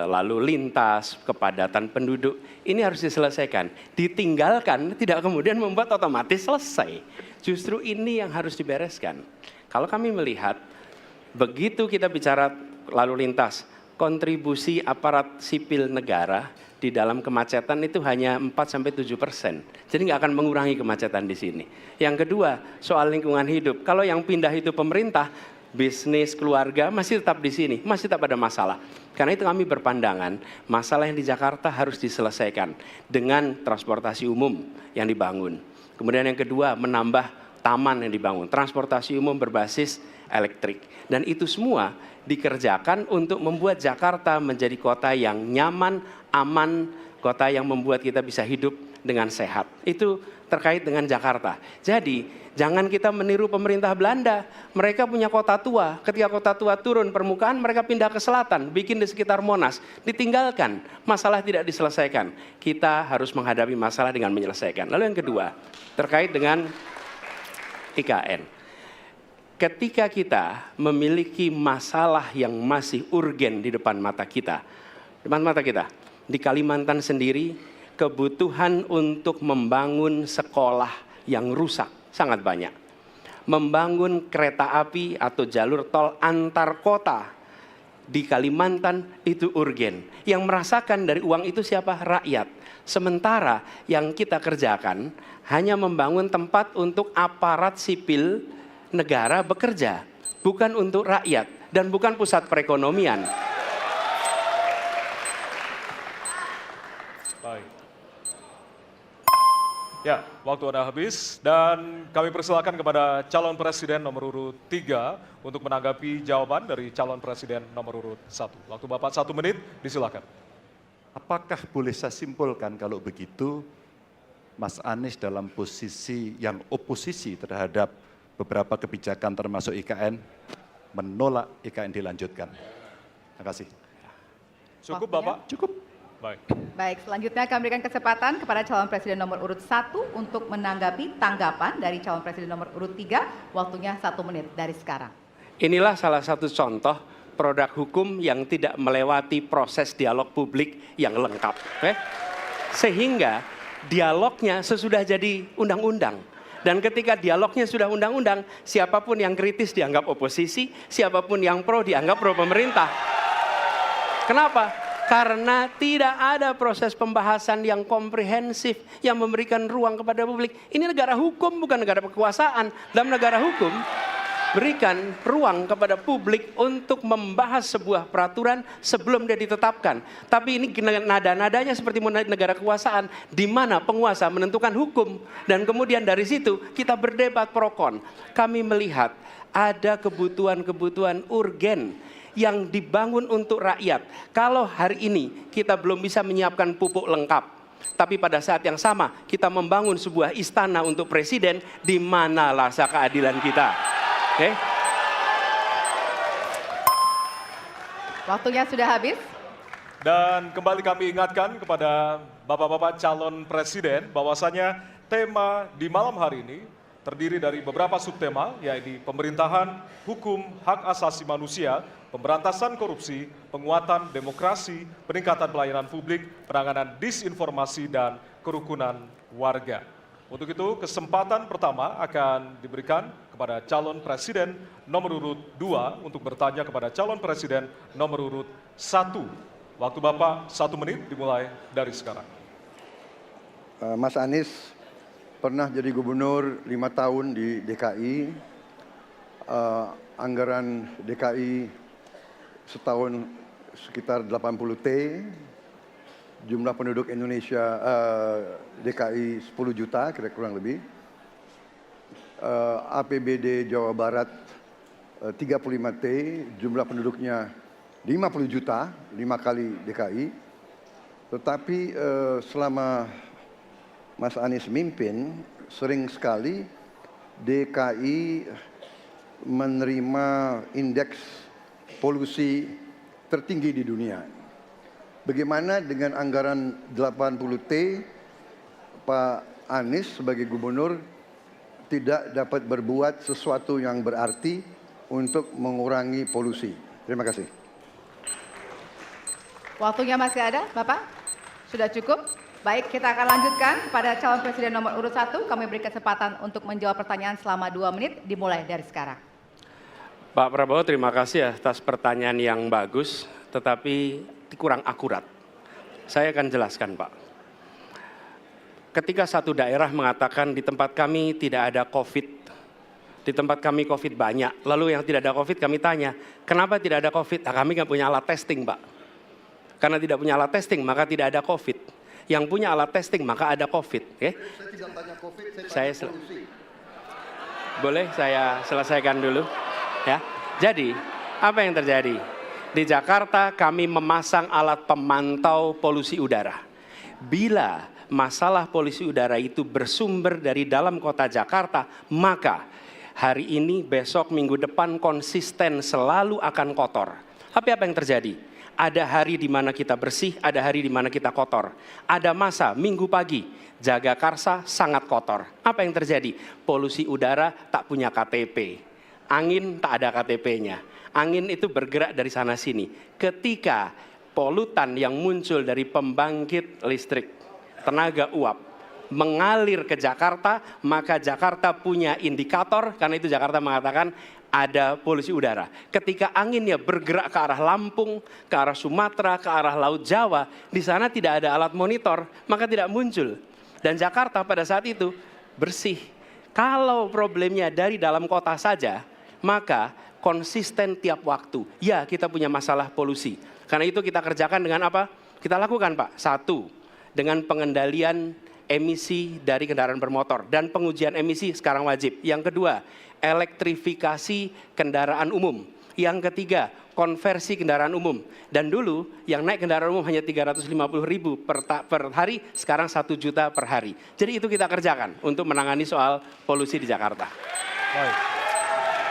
lalu lintas, kepadatan penduduk, ini harus diselesaikan. Ditinggalkan tidak kemudian membuat otomatis selesai. Justru ini yang harus dibereskan. Kalau kami melihat, begitu kita bicara lalu lintas, kontribusi aparat sipil negara di dalam kemacetan itu hanya 4-7%. Jadi nggak akan mengurangi kemacetan di sini. Yang kedua, soal lingkungan hidup. Kalau yang pindah itu pemerintah, bisnis, keluarga masih tetap di sini, masih tetap ada masalah. Karena itu kami berpandangan, masalah yang di Jakarta harus diselesaikan dengan transportasi umum yang dibangun. Kemudian yang kedua, menambah taman yang dibangun, transportasi umum berbasis elektrik. Dan itu semua dikerjakan untuk membuat Jakarta menjadi kota yang nyaman, aman, kota yang membuat kita bisa hidup dengan sehat. Itu terkait dengan Jakarta. Jadi jangan kita meniru pemerintah Belanda. Mereka punya kota tua. Ketika kota tua turun permukaan, mereka pindah ke selatan, bikin di sekitar Monas. Ditinggalkan, masalah tidak diselesaikan. Kita harus menghadapi masalah dengan menyelesaikan. Lalu yang kedua, terkait dengan IKN. Ketika kita memiliki masalah yang masih urgen di depan mata kita, di Kalimantan sendiri, kebutuhan untuk membangun sekolah yang rusak sangat banyak. Membangun kereta api atau jalur tol antar kota di Kalimantan itu urgen. Yang merasakan dari uang itu siapa? Rakyat. Sementara yang kita kerjakan hanya membangun tempat untuk aparat sipil negara bekerja, bukan untuk rakyat dan bukan pusat perekonomian. Baik. Ya, waktu Anda habis dan kami persilakan kepada calon presiden nomor urut 3 untuk menanggapi jawaban dari calon presiden nomor urut 1. Waktu Bapak 1 menit, disilakan. Apakah boleh saya simpulkan kalau begitu, Mas Anies dalam posisi yang oposisi terhadap beberapa kebijakan termasuk IKN, menolak IKN dilanjutkan. Terima kasih. Cukup Waktunya? Bapak? Cukup. Baik. Baik, selanjutnya kami berikan kesempatan kepada calon presiden nomor urut 1 untuk menanggapi tanggapan dari calon presiden nomor urut 3, waktunya 1 menit dari sekarang. Inilah salah satu contoh produk hukum yang tidak melewati proses dialog publik yang lengkap. Sehingga dialognya sesudah jadi undang-undang. Dan ketika dialognya sudah undang-undang, siapapun yang kritis dianggap oposisi, siapapun yang pro dianggap pro pemerintah. Kenapa? Karena tidak ada proses pembahasan yang komprehensif, yang memberikan ruang kepada publik. Ini negara hukum, bukan negara kekuasaan. Dalam negara hukum, berikan ruang kepada publik untuk membahas sebuah peraturan sebelum dia ditetapkan. Tapi ini nada-nadanya seperti negara kekuasaan, di mana penguasa menentukan hukum. Dan kemudian dari situ kita berdebat pro kon. Kami melihat ada kebutuhan-kebutuhan urgen yang dibangun untuk rakyat. Kalau hari ini kita belum bisa menyiapkan pupuk lengkap, tapi pada saat yang sama kita membangun sebuah istana untuk presiden, di mana rasa keadilan kita? Oke? Waktunya sudah habis. Dan kembali kami ingatkan kepada Bapak-Bapak calon presiden bahwasanya tema di malam hari ini terdiri dari beberapa subtema, yaitu pemerintahan, hukum, hak asasi manusia, pemberantasan korupsi, penguatan demokrasi, peningkatan pelayanan publik, penanganan disinformasi, dan kerukunan warga. Untuk itu, kesempatan pertama akan diberikan kepada calon presiden nomor urut 2 untuk bertanya kepada calon presiden nomor urut 1. Waktu Bapak 1 menit dimulai dari sekarang. Mas Anies pernah jadi gubernur 5 tahun di DKI. Anggaran DKI setahun sekitar 80 T. Jumlah penduduk Indonesia DKI 10 juta kira kurang lebih. APBD Jawa Barat 35 T, jumlah penduduknya 50 juta, 5 kali DKI. Tetapi selama Mas Anies mimpin, sering sekali DKI menerima indeks polusi tertinggi di dunia. Bagaimana dengan anggaran 80 T, Pak Anies sebagai gubernur tidak dapat berbuat sesuatu yang berarti untuk mengurangi polusi? Terima kasih. Waktunya masih ada, Bapak? Sudah cukup? Baik, kita akan lanjutkan kepada calon presiden nomor urut 1. Kami beri kesempatan untuk menjawab pertanyaan selama 2 menit, dimulai dari sekarang. Pak Prabowo, terima kasih atas pertanyaan yang bagus, tetapi kurang akurat. Saya akan jelaskan, Pak. Ketika satu daerah mengatakan di tempat kami tidak ada COVID, di tempat kami COVID banyak, lalu yang tidak ada COVID kami tanya, kenapa tidak ada COVID? Nah, kami nggak punya alat testing, Pak. Karena tidak punya alat testing, maka tidak ada COVID. Yang punya alat testing, maka ada COVID. Okay? Saya tidak tanya COVID, saya boleh saya selesaikan dulu? Ya. Jadi, apa yang terjadi? Di Jakarta kami memasang alat pemantau polusi udara. Bila masalah polusi udara itu bersumber dari dalam kota Jakarta, maka hari ini, besok, minggu depan konsisten selalu akan kotor. Tapi apa yang terjadi? Ada hari di mana kita bersih, ada hari di mana kita kotor. Ada masa minggu pagi, Jagakarsa sangat kotor. Apa yang terjadi? Polusi udara tak punya KTP. Angin tak ada KTP-nya. Angin itu bergerak dari sana sini. Ketika polutan yang muncul dari pembangkit listrik, tenaga uap, mengalir ke Jakarta, maka Jakarta punya indikator, karena itu Jakarta mengatakan ada polusi udara. Ketika anginnya bergerak ke arah Lampung, ke arah Sumatera, ke arah Laut Jawa, di sana tidak ada alat monitor, maka tidak muncul. Dan Jakarta pada saat itu bersih. Kalau problemnya dari dalam kota saja, maka konsisten tiap waktu. Ya, kita punya masalah polusi. Karena itu kita kerjakan dengan apa? Kita lakukan, Pak. 1, dengan pengendalian emisi dari kendaraan bermotor. Dan pengujian emisi sekarang wajib. Yang kedua, elektrifikasi kendaraan umum. Yang ketiga, konversi kendaraan umum. Dan dulu yang naik kendaraan umum hanya 350.000 per hari, sekarang 1 juta per hari. Jadi itu kita kerjakan untuk menangani soal polusi di Jakarta. Baik.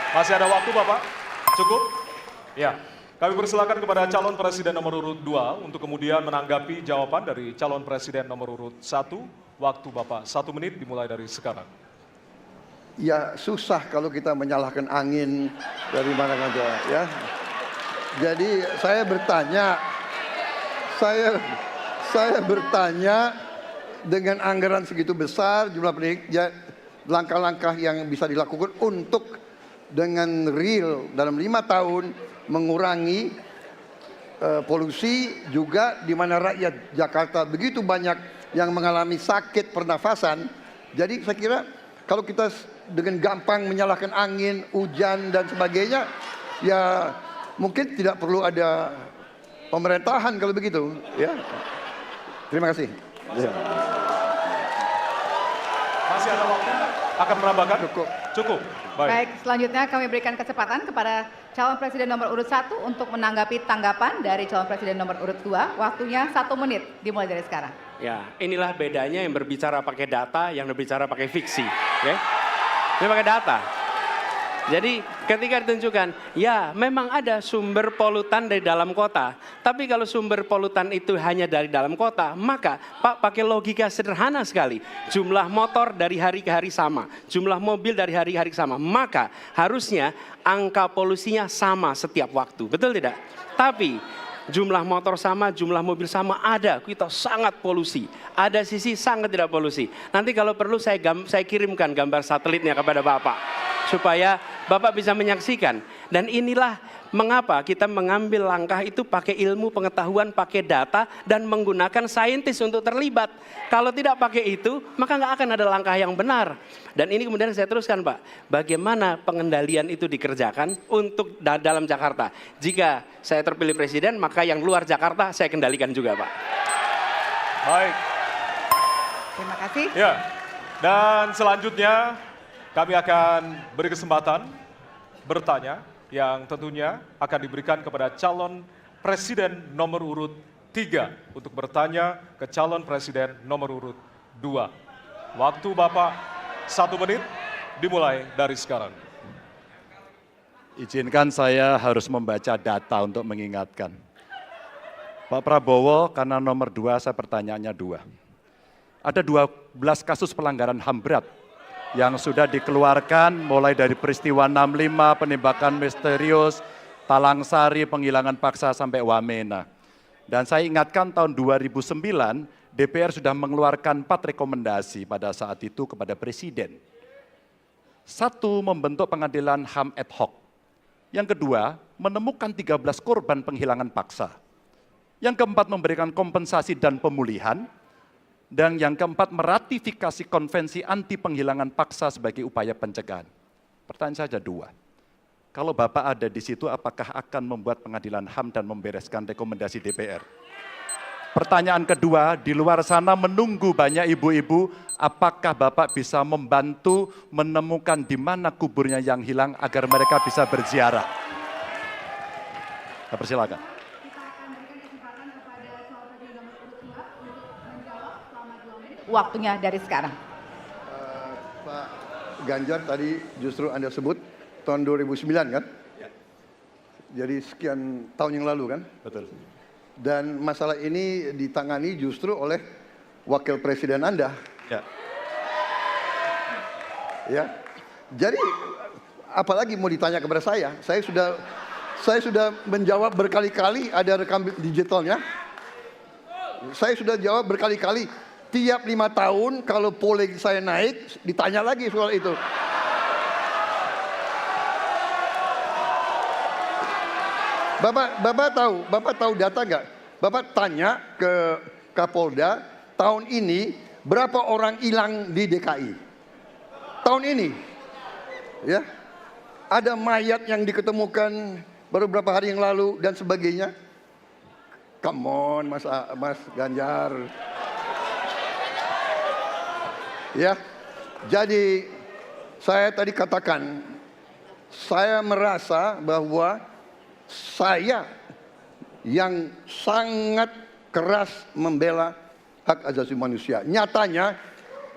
Masih ada waktu, Bapak? Cukup? Ya. Kami persilakan kepada calon presiden nomor urut 2 untuk kemudian menanggapi jawaban dari calon presiden nomor urut 1. Waktu Bapak 1 menit dimulai dari sekarang. Ya susah kalau kita menyalahkan angin dari mana saja ya. Jadi saya bertanya dengan anggaran segitu besar, jumlah penduduk, ya, langkah-langkah yang bisa dilakukan untuk dengan real dalam 5 tahun mengurangi polusi, juga di mana rakyat Jakarta begitu banyak yang mengalami sakit pernafasan. Jadi saya kira kalau kita dengan gampang menyalahkan angin, hujan dan sebagainya, ya mungkin tidak perlu ada pemerintahan kalau begitu, ya. Terima kasih. Masih ada waktu? Akan menambahkan? Cukup. Cukup. Baik. Baik, selanjutnya kami berikan kesempatan kepada calon presiden nomor urut 1 untuk menanggapi tanggapan dari calon presiden nomor urut 2. Waktunya 1 menit, dimulai dari sekarang. Ya, inilah bedanya yang berbicara pakai data, yang berbicara pakai fiksi. Oke? Ini pakai data. Jadi ketika ditunjukkan, ya memang ada sumber polutan dari dalam kota. Tapi kalau sumber polutan itu hanya dari dalam kota, maka Pak pakai logika sederhana sekali. Jumlah motor dari hari ke hari sama, jumlah mobil dari hari ke hari sama. Maka harusnya angka polusinya sama setiap waktu. Betul tidak? Tapi jumlah motor sama, jumlah mobil sama, ada. Kita sangat polusi. Ada sisi sangat tidak polusi. Nanti kalau perlu saya kirimkan gambar satelitnya kepada Bapak. Supaya Bapak bisa menyaksikan. Dan inilah mengapa kita mengambil langkah itu pakai ilmu pengetahuan, pakai data, dan menggunakan saintis untuk terlibat. Kalau tidak pakai itu, maka nggak akan ada langkah yang benar. Dan ini kemudian saya teruskan Pak, bagaimana pengendalian itu dikerjakan untuk dalam Jakarta. Jika saya terpilih presiden, maka yang luar Jakarta saya kendalikan juga Pak. Baik. Terima kasih. Ya, dan selanjutnya kami akan beri kesempatan bertanya yang tentunya akan diberikan kepada calon presiden nomor urut 3 untuk bertanya ke calon presiden nomor urut 2. Waktu Bapak 1 menit dimulai dari sekarang. Izinkan saya harus membaca data untuk mengingatkan. Pak Prabowo, karena nomor 2 saya pertanyaannya 2. Ada 12 kasus pelanggaran HAM berat yang sudah dikeluarkan mulai dari peristiwa 65, penembakan misterius, Talang Sari, penghilangan paksa sampai Wamena. Dan saya ingatkan tahun 2009 DPR sudah mengeluarkan 4 rekomendasi pada saat itu kepada Presiden. 1, membentuk pengadilan HAM ad hoc. Yang kedua, menemukan 13 korban penghilangan paksa. Yang keempat, memberikan kompensasi dan pemulihan. Dan yang keempat, meratifikasi konvensi anti penghilangan paksa sebagai upaya pencegahan. Pertanyaan saja 2. Kalau Bapak ada di situ, apakah akan membuat pengadilan HAM dan membereskan rekomendasi DPR? Pertanyaan kedua, di luar sana menunggu banyak ibu-ibu, apakah Bapak bisa membantu menemukan di mana kuburnya yang hilang agar mereka bisa berziarah? Saya persilakan. Waktunya dari sekarang. Pak Ganjar tadi justru Anda sebut tahun 2009 kan? Ya. Jadi sekian tahun yang lalu kan? Betul. Dan masalah ini ditangani justru oleh wakil presiden Anda. Ya. Ya. Jadi apalagi mau ditanya kepada saya? Saya sudah menjawab berkali-kali, ada rekam digitalnya. Saya sudah jawab berkali-kali. Tiap 5 tahun kalau polling saya naik, ditanya lagi soal itu. Bapak tahu data nggak? Bapak tanya ke Kapolda, tahun ini berapa orang hilang di DKI? Tahun ini, ya, ada mayat yang diketemukan baru beberapa hari yang lalu dan sebagainya. Come on, Mas Ganjar. Ya, jadi saya tadi katakan, saya merasa bahwa saya yang sangat keras membela hak asasi manusia. Nyatanya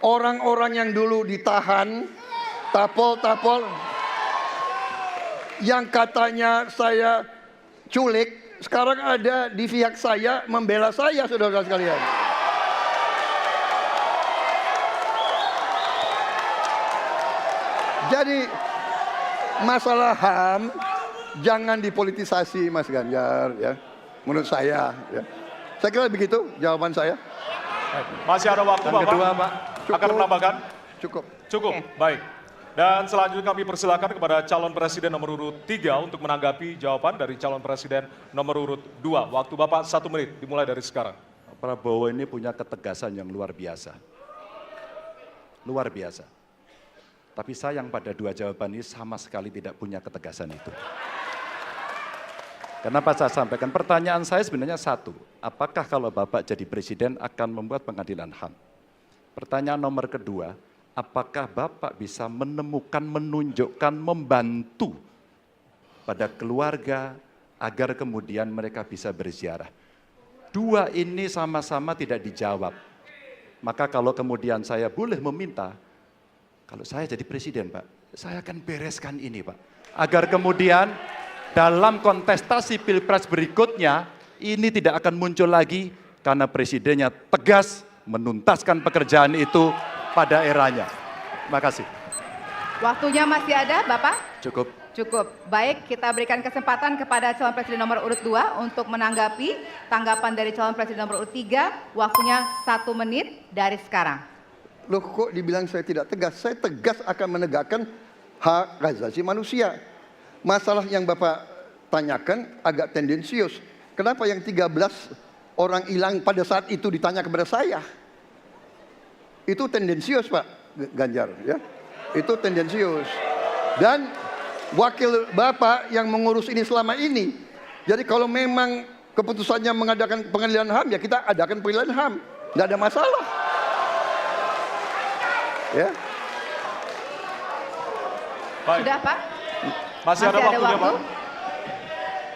orang-orang yang dulu ditahan, tapol-tapol, yang katanya saya culik, sekarang ada di pihak saya membela saya, saudara-saudara sekalian. Jadi masalah HAM jangan dipolitisasi, Mas Ganjar, ya. Menurut saya, ya. Saya kira begitu jawaban saya. Masih ada waktu Dan Bapak? kedua, Pak. Akan menambahkan? Cukup. Cukup, baik. Dan selanjutnya kami persilakan kepada calon presiden nomor urut 3 untuk menanggapi jawaban dari calon presiden nomor urut 2. Waktu Bapak 1 menit, dimulai dari sekarang. Pak Prabowo ini punya ketegasan yang luar biasa. Luar biasa. Tapi sayang pada 2 jawaban ini sama sekali tidak punya ketegasan itu. Kenapa saya sampaikan? Pertanyaan saya sebenarnya 1. Apakah kalau Bapak jadi presiden akan membuat pengadilan HAM? Pertanyaan nomor kedua, apakah Bapak bisa menemukan, menunjukkan, membantu pada keluarga agar kemudian mereka bisa berziarah? 2 ini sama-sama tidak dijawab. Maka kalau kemudian saya boleh meminta, kalau saya jadi presiden Pak, saya akan bereskan ini Pak. Agar kemudian dalam kontestasi Pilpres berikutnya, ini tidak akan muncul lagi karena presidennya tegas menuntaskan pekerjaan itu pada eranya. Terima kasih. Waktunya masih ada, Bapak? Cukup. Cukup. Baik, kita berikan kesempatan kepada calon presiden nomor urut 2 untuk menanggapi tanggapan dari calon presiden nomor urut 3. Waktunya 1 menit dari sekarang. Loh kok dibilang saya tidak tegas? Saya tegas akan menegakkan hak asasi manusia. Masalah yang Bapak tanyakan agak tendensius. Kenapa yang 13 orang hilang pada saat itu ditanya kepada saya? Itu tendensius Pak Ganjar, ya. Itu tendensius. Dan wakil Bapak yang mengurus ini selama ini. Jadi kalau memang keputusannya mengadakan pengadilan HAM, ya kita adakan pengadilan HAM. Nggak ada masalah. Ya. Baik. Sudah, Pak? Masih ada waktunya, waktu? Pak?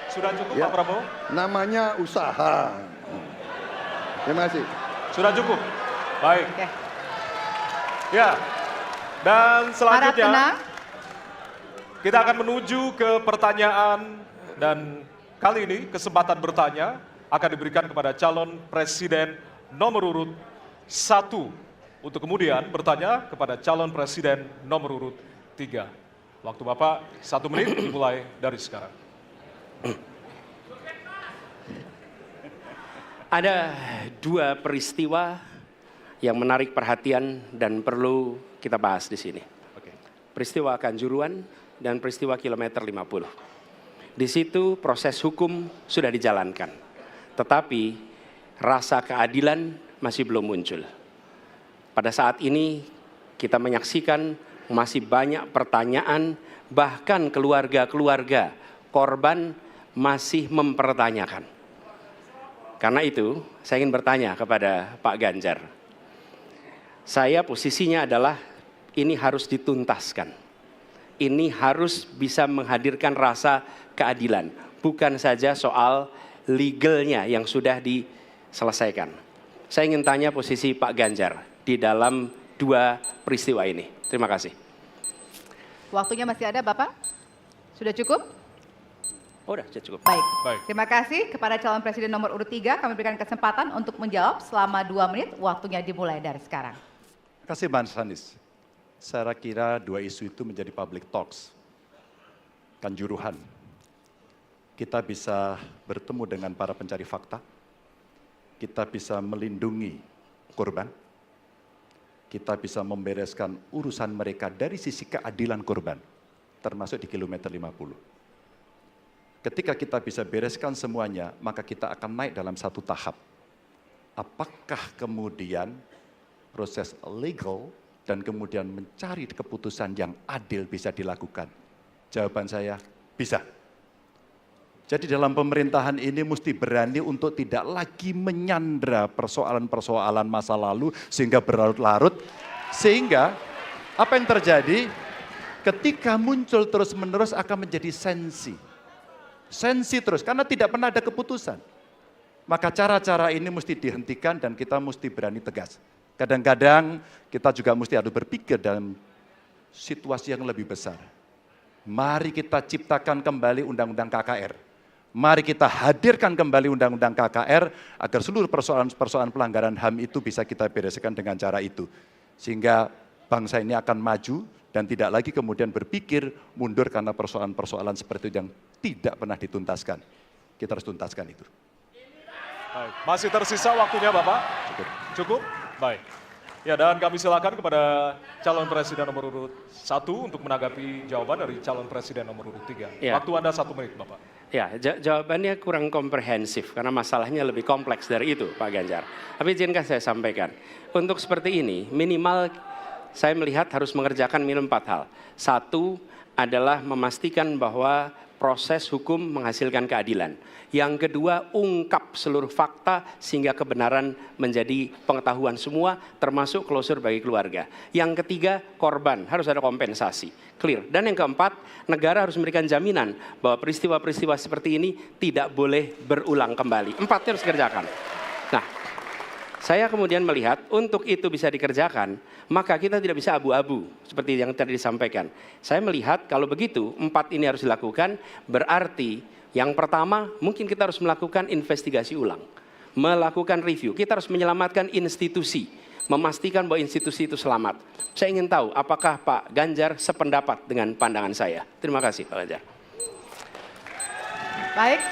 Sudah cukup, Ya. Pak Prabowo? Namanya usaha. Terima kasih. Sudah cukup? Baik. Oke. Ya. Dan Harap selanjutnya tenang. kita akan menuju ke pertanyaan dan kali ini kesempatan bertanya akan diberikan kepada calon presiden nomor urut 1 untuk kemudian bertanya kepada calon presiden nomor urut 3. Waktu Bapak 1 menit dimulai dari sekarang. Ada 2 peristiwa yang menarik perhatian dan perlu kita bahas di sini. Oke. Peristiwa Kanjuruhan dan peristiwa kilometer 50. Di situ proses hukum sudah dijalankan. Tetapi rasa keadilan masih belum muncul. Pada saat ini kita menyaksikan masih banyak pertanyaan, bahkan keluarga-keluarga korban masih mempertanyakan. Karena itu saya ingin bertanya kepada Pak Ganjar. Saya posisinya adalah ini harus dituntaskan. Ini harus bisa menghadirkan rasa keadilan. Bukan saja soal legalnya yang sudah diselesaikan. Saya ingin tanya posisi Pak Ganjar di dalam 2 peristiwa ini. Terima kasih. Waktunya masih ada, Bapak? Sudah cukup? Oh, udah cukup. Baik. Baik. Terima kasih kepada calon presiden nomor urut 3. Kami berikan kesempatan untuk menjawab selama 2 menit. Waktunya dimulai dari sekarang. Terima kasih Mas Anies. Saya kira 2 isu itu menjadi public talks. Kanjuruhan. Kita bisa bertemu dengan para pencari fakta. Kita bisa melindungi korban. Kita bisa membereskan urusan mereka dari sisi keadilan korban. Termasuk di kilometer 50. Ketika kita bisa bereskan semuanya, maka kita akan naik dalam 1 tahap. Apakah kemudian proses legal dan kemudian mencari keputusan yang adil bisa dilakukan? Jawaban saya, bisa. Jadi dalam pemerintahan ini mesti berani untuk tidak lagi menyandra persoalan-persoalan masa lalu sehingga berlarut-larut. Sehingga apa yang terjadi ketika muncul terus-menerus akan menjadi sensi. Sensi terus karena tidak pernah ada keputusan. Maka cara-cara ini mesti dihentikan dan kita mesti berani tegas. Kadang-kadang kita juga mesti harus berpikir dalam situasi yang lebih besar. Mari kita ciptakan kembali Undang-Undang KKR. Mari kita hadirkan kembali Undang-Undang KKR agar seluruh persoalan-persoalan pelanggaran HAM itu bisa kita bereskan dengan cara itu. Sehingga bangsa ini akan maju dan tidak lagi kemudian berpikir mundur karena persoalan-persoalan seperti itu yang tidak pernah dituntaskan. Kita harus tuntaskan itu. Baik. Masih tersisa waktunya Bapak? Cukup. Cukup? Baik. Ya, dan kami silakan kepada calon presiden nomor urut 1 untuk menanggapi jawaban dari calon presiden nomor urut 3. Ya. Waktu Anda 1 menit, Bapak. Ya, jawabannya kurang komprehensif karena masalahnya lebih kompleks dari itu, Pak Ganjar. Tapi izinkan saya sampaikan. Untuk seperti ini, minimal saya melihat harus mengerjakan minimum 4 hal. 1 adalah memastikan bahwa proses hukum menghasilkan keadilan. Yang kedua, ungkap seluruh fakta sehingga kebenaran menjadi pengetahuan semua, termasuk closure bagi keluarga. Yang ketiga, korban, harus ada kompensasi, clear. Dan yang keempat, negara harus memberikan jaminan bahwa peristiwa-peristiwa seperti ini tidak boleh berulang kembali. 4 harus dikerjakan. Nah, Saya kemudian melihat untuk itu bisa dikerjakan, maka kita tidak bisa abu-abu seperti yang tadi disampaikan. Saya melihat kalau begitu 4 ini harus dilakukan, berarti yang pertama mungkin kita harus melakukan investigasi ulang, melakukan review. Kita harus menyelamatkan institusi, memastikan bahwa institusi itu selamat. Saya ingin tahu apakah Pak Ganjar sependapat dengan pandangan saya. Terima kasih Pak Ganjar. Baik.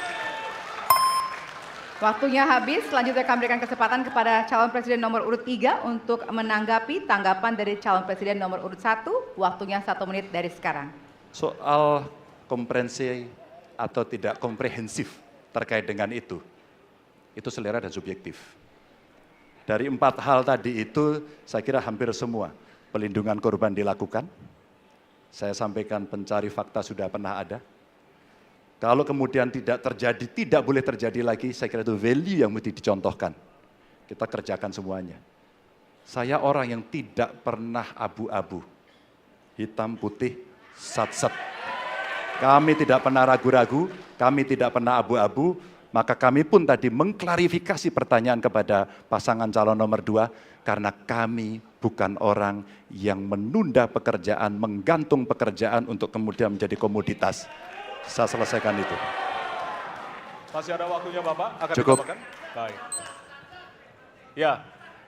Waktunya habis, selanjutnya kami berikan kesempatan kepada calon presiden nomor urut 3 untuk menanggapi tanggapan dari calon presiden nomor urut 1. Waktunya 1 menit dari sekarang. Soal komprehensi atau tidak komprehensif terkait dengan itu selera dan subjektif. Dari 4 hal tadi itu, saya kira hampir semua pelindungan korban dilakukan. Saya sampaikan pencari fakta sudah pernah ada. Kalau kemudian tidak terjadi, tidak boleh terjadi lagi, saya kira itu value yang mesti dicontohkan. Kita kerjakan semuanya. Saya orang yang tidak pernah abu-abu, hitam putih, sat-set. Kami tidak pernah ragu-ragu, kami tidak pernah abu-abu, maka kami pun tadi mengklarifikasi pertanyaan kepada pasangan calon nomor 2, karena kami bukan orang yang menunda pekerjaan, menggantung pekerjaan untuk kemudian menjadi komoditas. Saya selesaikan itu. Masih ada waktunya Bapak? Akan Cukup. ditambahkan? Baik. Ya,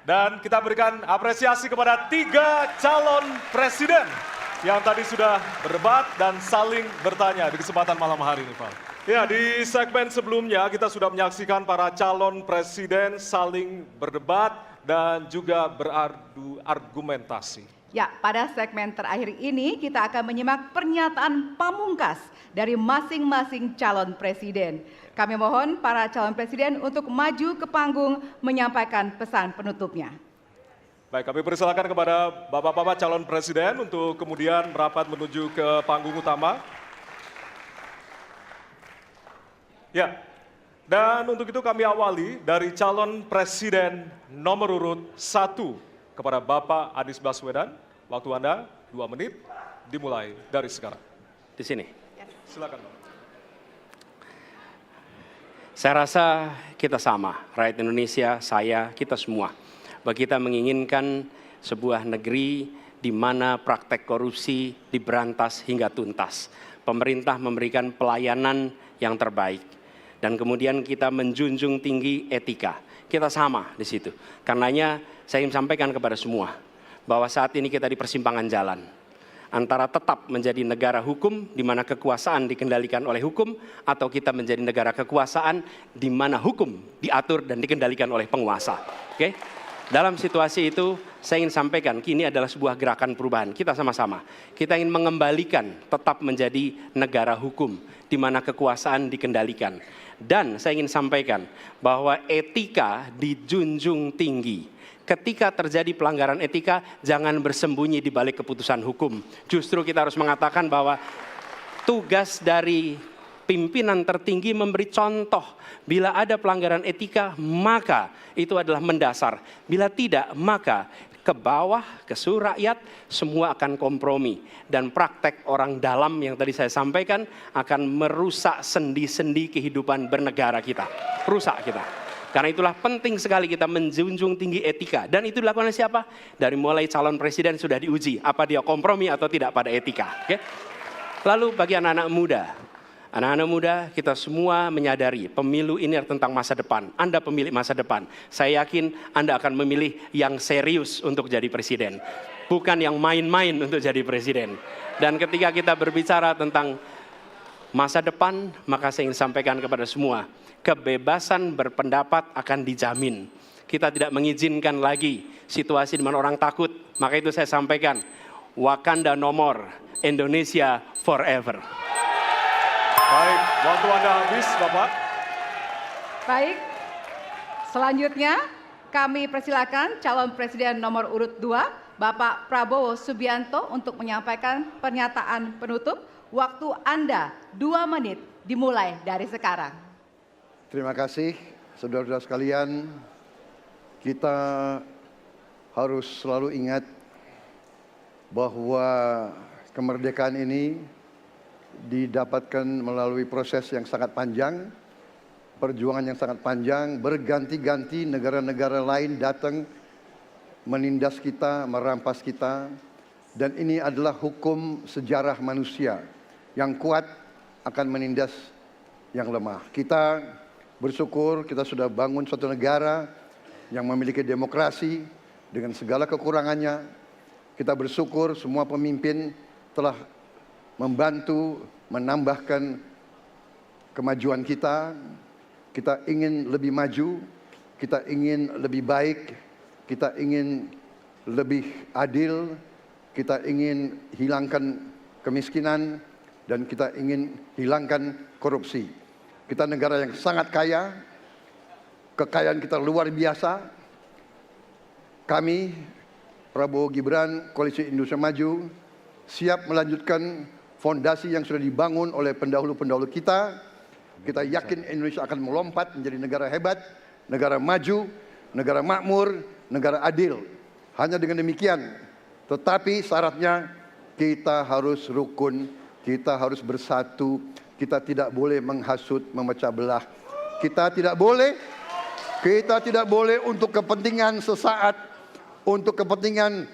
dan kita berikan apresiasi kepada 3 calon presiden yang tadi sudah berdebat dan saling bertanya di kesempatan malam hari ini, Pak. Ya, di segmen sebelumnya kita sudah menyaksikan para calon presiden saling berdebat dan juga beradu argumentasi. Ya, pada segmen terakhir ini kita akan menyimak pernyataan pamungkas dari masing-masing calon presiden. Kami mohon para calon presiden untuk maju ke panggung menyampaikan pesan penutupnya. Baik, kami persilakan kepada Bapak-Bapak calon presiden untuk kemudian merapat menuju ke panggung utama. Ya, dan untuk itu kami awali dari calon presiden nomor urut 1 kepada Bapak Anies Baswedan. Waktu Anda 2 menit, dimulai dari sekarang. Di sini. Silakan, Bapak. Saya rasa kita sama, rakyat Indonesia, saya, kita semua. Bahwa kita menginginkan sebuah negeri di mana praktek korupsi diberantas hingga tuntas. Pemerintah memberikan pelayanan yang terbaik. Dan kemudian kita menjunjung tinggi etika. Kita sama di situ. Karenanya saya ingin sampaikan kepada semua bahwa saat ini kita di persimpangan jalan antara tetap menjadi negara hukum di mana kekuasaan dikendalikan oleh hukum, atau kita menjadi negara kekuasaan di mana hukum diatur dan dikendalikan oleh penguasa. Oke? Dalam situasi itu saya ingin sampaikan kini adalah sebuah gerakan perubahan. Kita sama-sama. Kita ingin mengembalikan tetap menjadi negara hukum di mana kekuasaan dikendalikan. Dan saya ingin sampaikan bahwa etika dijunjung tinggi. Ketika terjadi pelanggaran etika, jangan bersembunyi di balik keputusan hukum. Justru kita harus mengatakan bahwa tugas dari pimpinan tertinggi memberi contoh. Bila ada pelanggaran etika, maka itu adalah mendasar. Bila tidak, maka ke bawah, ke seluruh rakyat, semua akan kompromi. Dan praktek orang dalam yang tadi saya sampaikan akan merusak sendi-sendi kehidupan bernegara kita. Rusak kita. Karena itulah penting sekali kita menjunjung tinggi etika. Dan itu dilakukan oleh siapa? Dari mulai calon presiden sudah diuji. Apa dia kompromi atau tidak pada etika. Okay? Lalu bagi anak-anak muda. Anak-anak muda, kita semua menyadari pemilu ini tentang masa depan. Anda pemilik masa depan. Saya yakin Anda akan memilih yang serius untuk jadi presiden. Bukan yang main-main untuk jadi presiden. Dan ketika kita berbicara tentang masa depan, maka saya ingin sampaikan kepada semua, kebebasan berpendapat akan dijamin. Kita tidak mengizinkan lagi situasi di mana orang takut. Maka itu saya sampaikan, Wakanda no more, Indonesia forever. Baik, waktu Anda habis, Bapak. Baik, selanjutnya kami persilakan calon presiden nomor urut 2, Bapak Prabowo Subianto untuk menyampaikan pernyataan penutup. Waktu Anda 2 menit dimulai dari sekarang. Terima kasih, saudara-saudara sekalian. Kita harus selalu ingat bahwa kemerdekaan ini didapatkan melalui proses yang sangat panjang, perjuangan yang sangat panjang, berganti-ganti negara-negara lain datang menindas kita, merampas kita. Dan ini adalah hukum sejarah manusia. Yang kuat akan menindas yang lemah. Kita bersyukur kita sudah bangun suatu negara yang memiliki demokrasi dengan segala kekurangannya. Kita bersyukur semua pemimpin telah membantu menambahkan kemajuan kita. Kita ingin lebih maju, kita ingin lebih baik, kita ingin lebih adil, kita ingin hilangkan kemiskinan, dan kita ingin hilangkan korupsi. Kita negara yang sangat kaya, kekayaan kita luar biasa. Kami, Prabowo Gibran, Koalisi Indonesia Maju, siap melanjutkan fondasi yang sudah dibangun oleh pendahulu-pendahulu kita. Kita yakin Indonesia akan melompat menjadi negara hebat, negara maju, negara makmur, negara adil. Hanya dengan demikian, tetapi syaratnya kita harus rukun, kita harus bersatu, kita tidak boleh menghasut, memecah belah. Kita tidak boleh untuk kepentingan sesaat, untuk kepentingan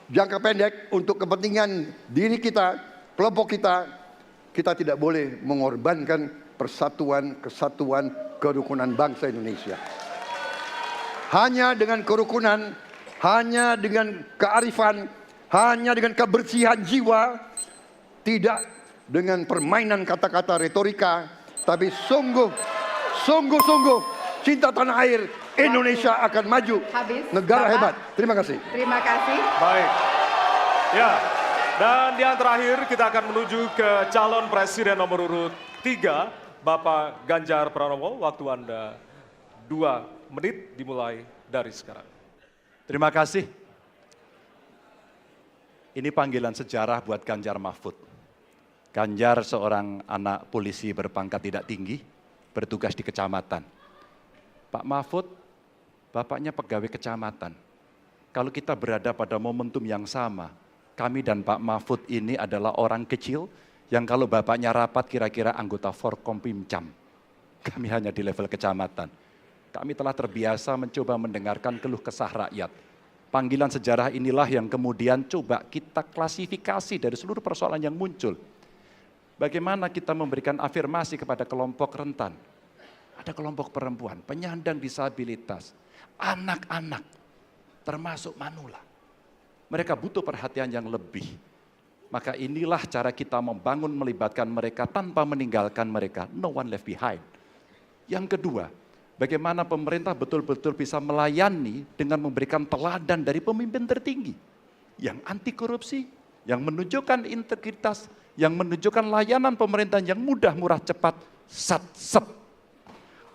jangka pendek, untuk kepentingan diri kita, kelompok kita tidak boleh mengorbankan persatuan, kesatuan, kerukunan bangsa Indonesia. Hanya dengan kerukunan, hanya dengan kearifan, hanya dengan kebersihan jiwa, tidak dengan permainan kata-kata retorika, tapi sungguh cinta tanah air, Indonesia akan maju. Habis, negara Bapak. hebat. Terima kasih. Terima kasih. Baik. Ya. Dan yang terakhir kita akan menuju ke calon presiden nomor urut 3, Bapak Ganjar Pranowo. Waktu Anda 2 menit dimulai dari sekarang. Terima kasih. Ini panggilan sejarah buat Ganjar Mahfud. Ganjar seorang anak polisi berpangkat tidak tinggi, bertugas di kecamatan. Pak Mahfud, bapaknya pegawai kecamatan. Kalau kita berada pada momentum yang sama, kami dan Pak Mahfud ini adalah orang kecil yang kalau bapaknya rapat kira-kira anggota Forkompimcam. Kami hanya di level kecamatan. Kami telah terbiasa mencoba mendengarkan keluh kesah rakyat. Panggilan sejarah inilah yang kemudian coba kita klasifikasi dari seluruh persoalan yang muncul. Bagaimana kita memberikan afirmasi kepada kelompok rentan. Ada kelompok perempuan, penyandang disabilitas, anak-anak, termasuk manula. Mereka butuh perhatian yang lebih. Maka inilah cara kita membangun melibatkan mereka tanpa meninggalkan mereka. No one left behind. Yang kedua, bagaimana pemerintah betul-betul bisa melayani dengan memberikan teladan dari pemimpin tertinggi. Yang anti korupsi, yang menunjukkan integritas, yang menunjukkan layanan pemerintahan yang mudah, murah, cepat, sat-sep.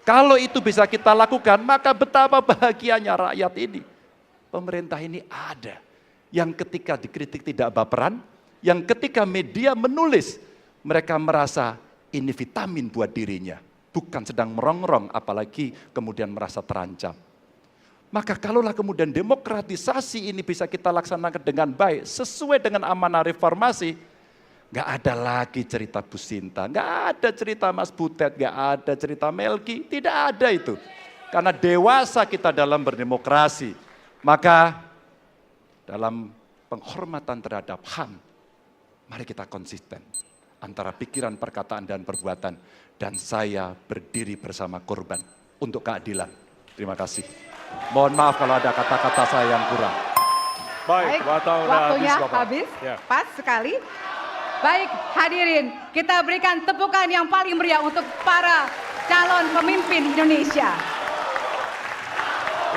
Kalau itu bisa kita lakukan, maka betapa bahagianya rakyat ini. Pemerintah ini ada. Yang ketika dikritik tidak baperan, yang ketika media menulis, mereka merasa ini vitamin buat dirinya. Bukan sedang merongrong, apalagi kemudian merasa terancam. Maka kalaulah kemudian demokratisasi ini bisa kita laksanakan dengan baik, sesuai dengan amanah reformasi, gak ada lagi cerita Bu Sinta, gak ada cerita Mas Butet, gak ada cerita Melki, tidak ada itu. Karena dewasa kita dalam berdemokrasi, maka dalam penghormatan terhadap HAM, mari kita konsisten antara pikiran, perkataan, dan perbuatan. Dan saya berdiri bersama korban untuk keadilan. Terima kasih. Mohon maaf kalau ada kata-kata saya yang kurang. Baik, waktunya Bapak. habis. Ya. Pas sekali. Baik, hadirin, kita berikan tepukan yang paling meriah untuk para calon pemimpin Indonesia.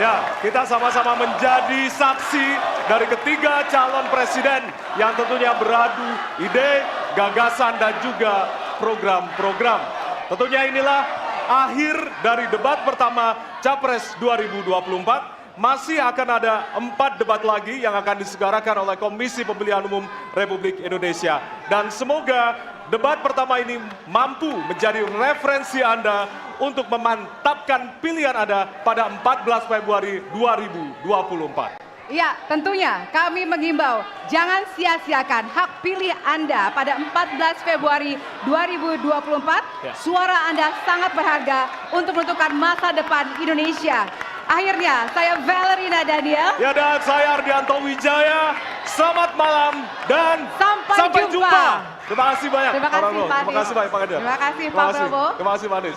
Ya, kita sama-sama menjadi saksi dari ketiga calon presiden yang tentunya beradu ide, gagasan, dan juga program-program. Tentunya inilah akhir dari debat pertama Capres 2024. Masih akan ada 4 debat lagi yang akan diselenggarakan oleh Komisi Pemilihan Umum Republik Indonesia. Dan semoga debat pertama ini mampu menjadi referensi Anda untuk memantapkan pilihan Anda pada 14 Februari 2024. Ya, tentunya kami menghimbau jangan sia-siakan hak pilih Anda pada 14 Februari 2024. Ya. Suara Anda sangat berharga untuk menentukan masa depan Indonesia. Akhirnya, saya Valerina Daniel. Ya, dan saya Ardianto Wijaya. Selamat malam dan Sampai jumpa. Terima kasih banyak Terima Pak kasih Prabowo. Pak Terima kasih banyak Pak Kadir. Terima kasih Pak Prabowo. Terima kasih Pak Anies.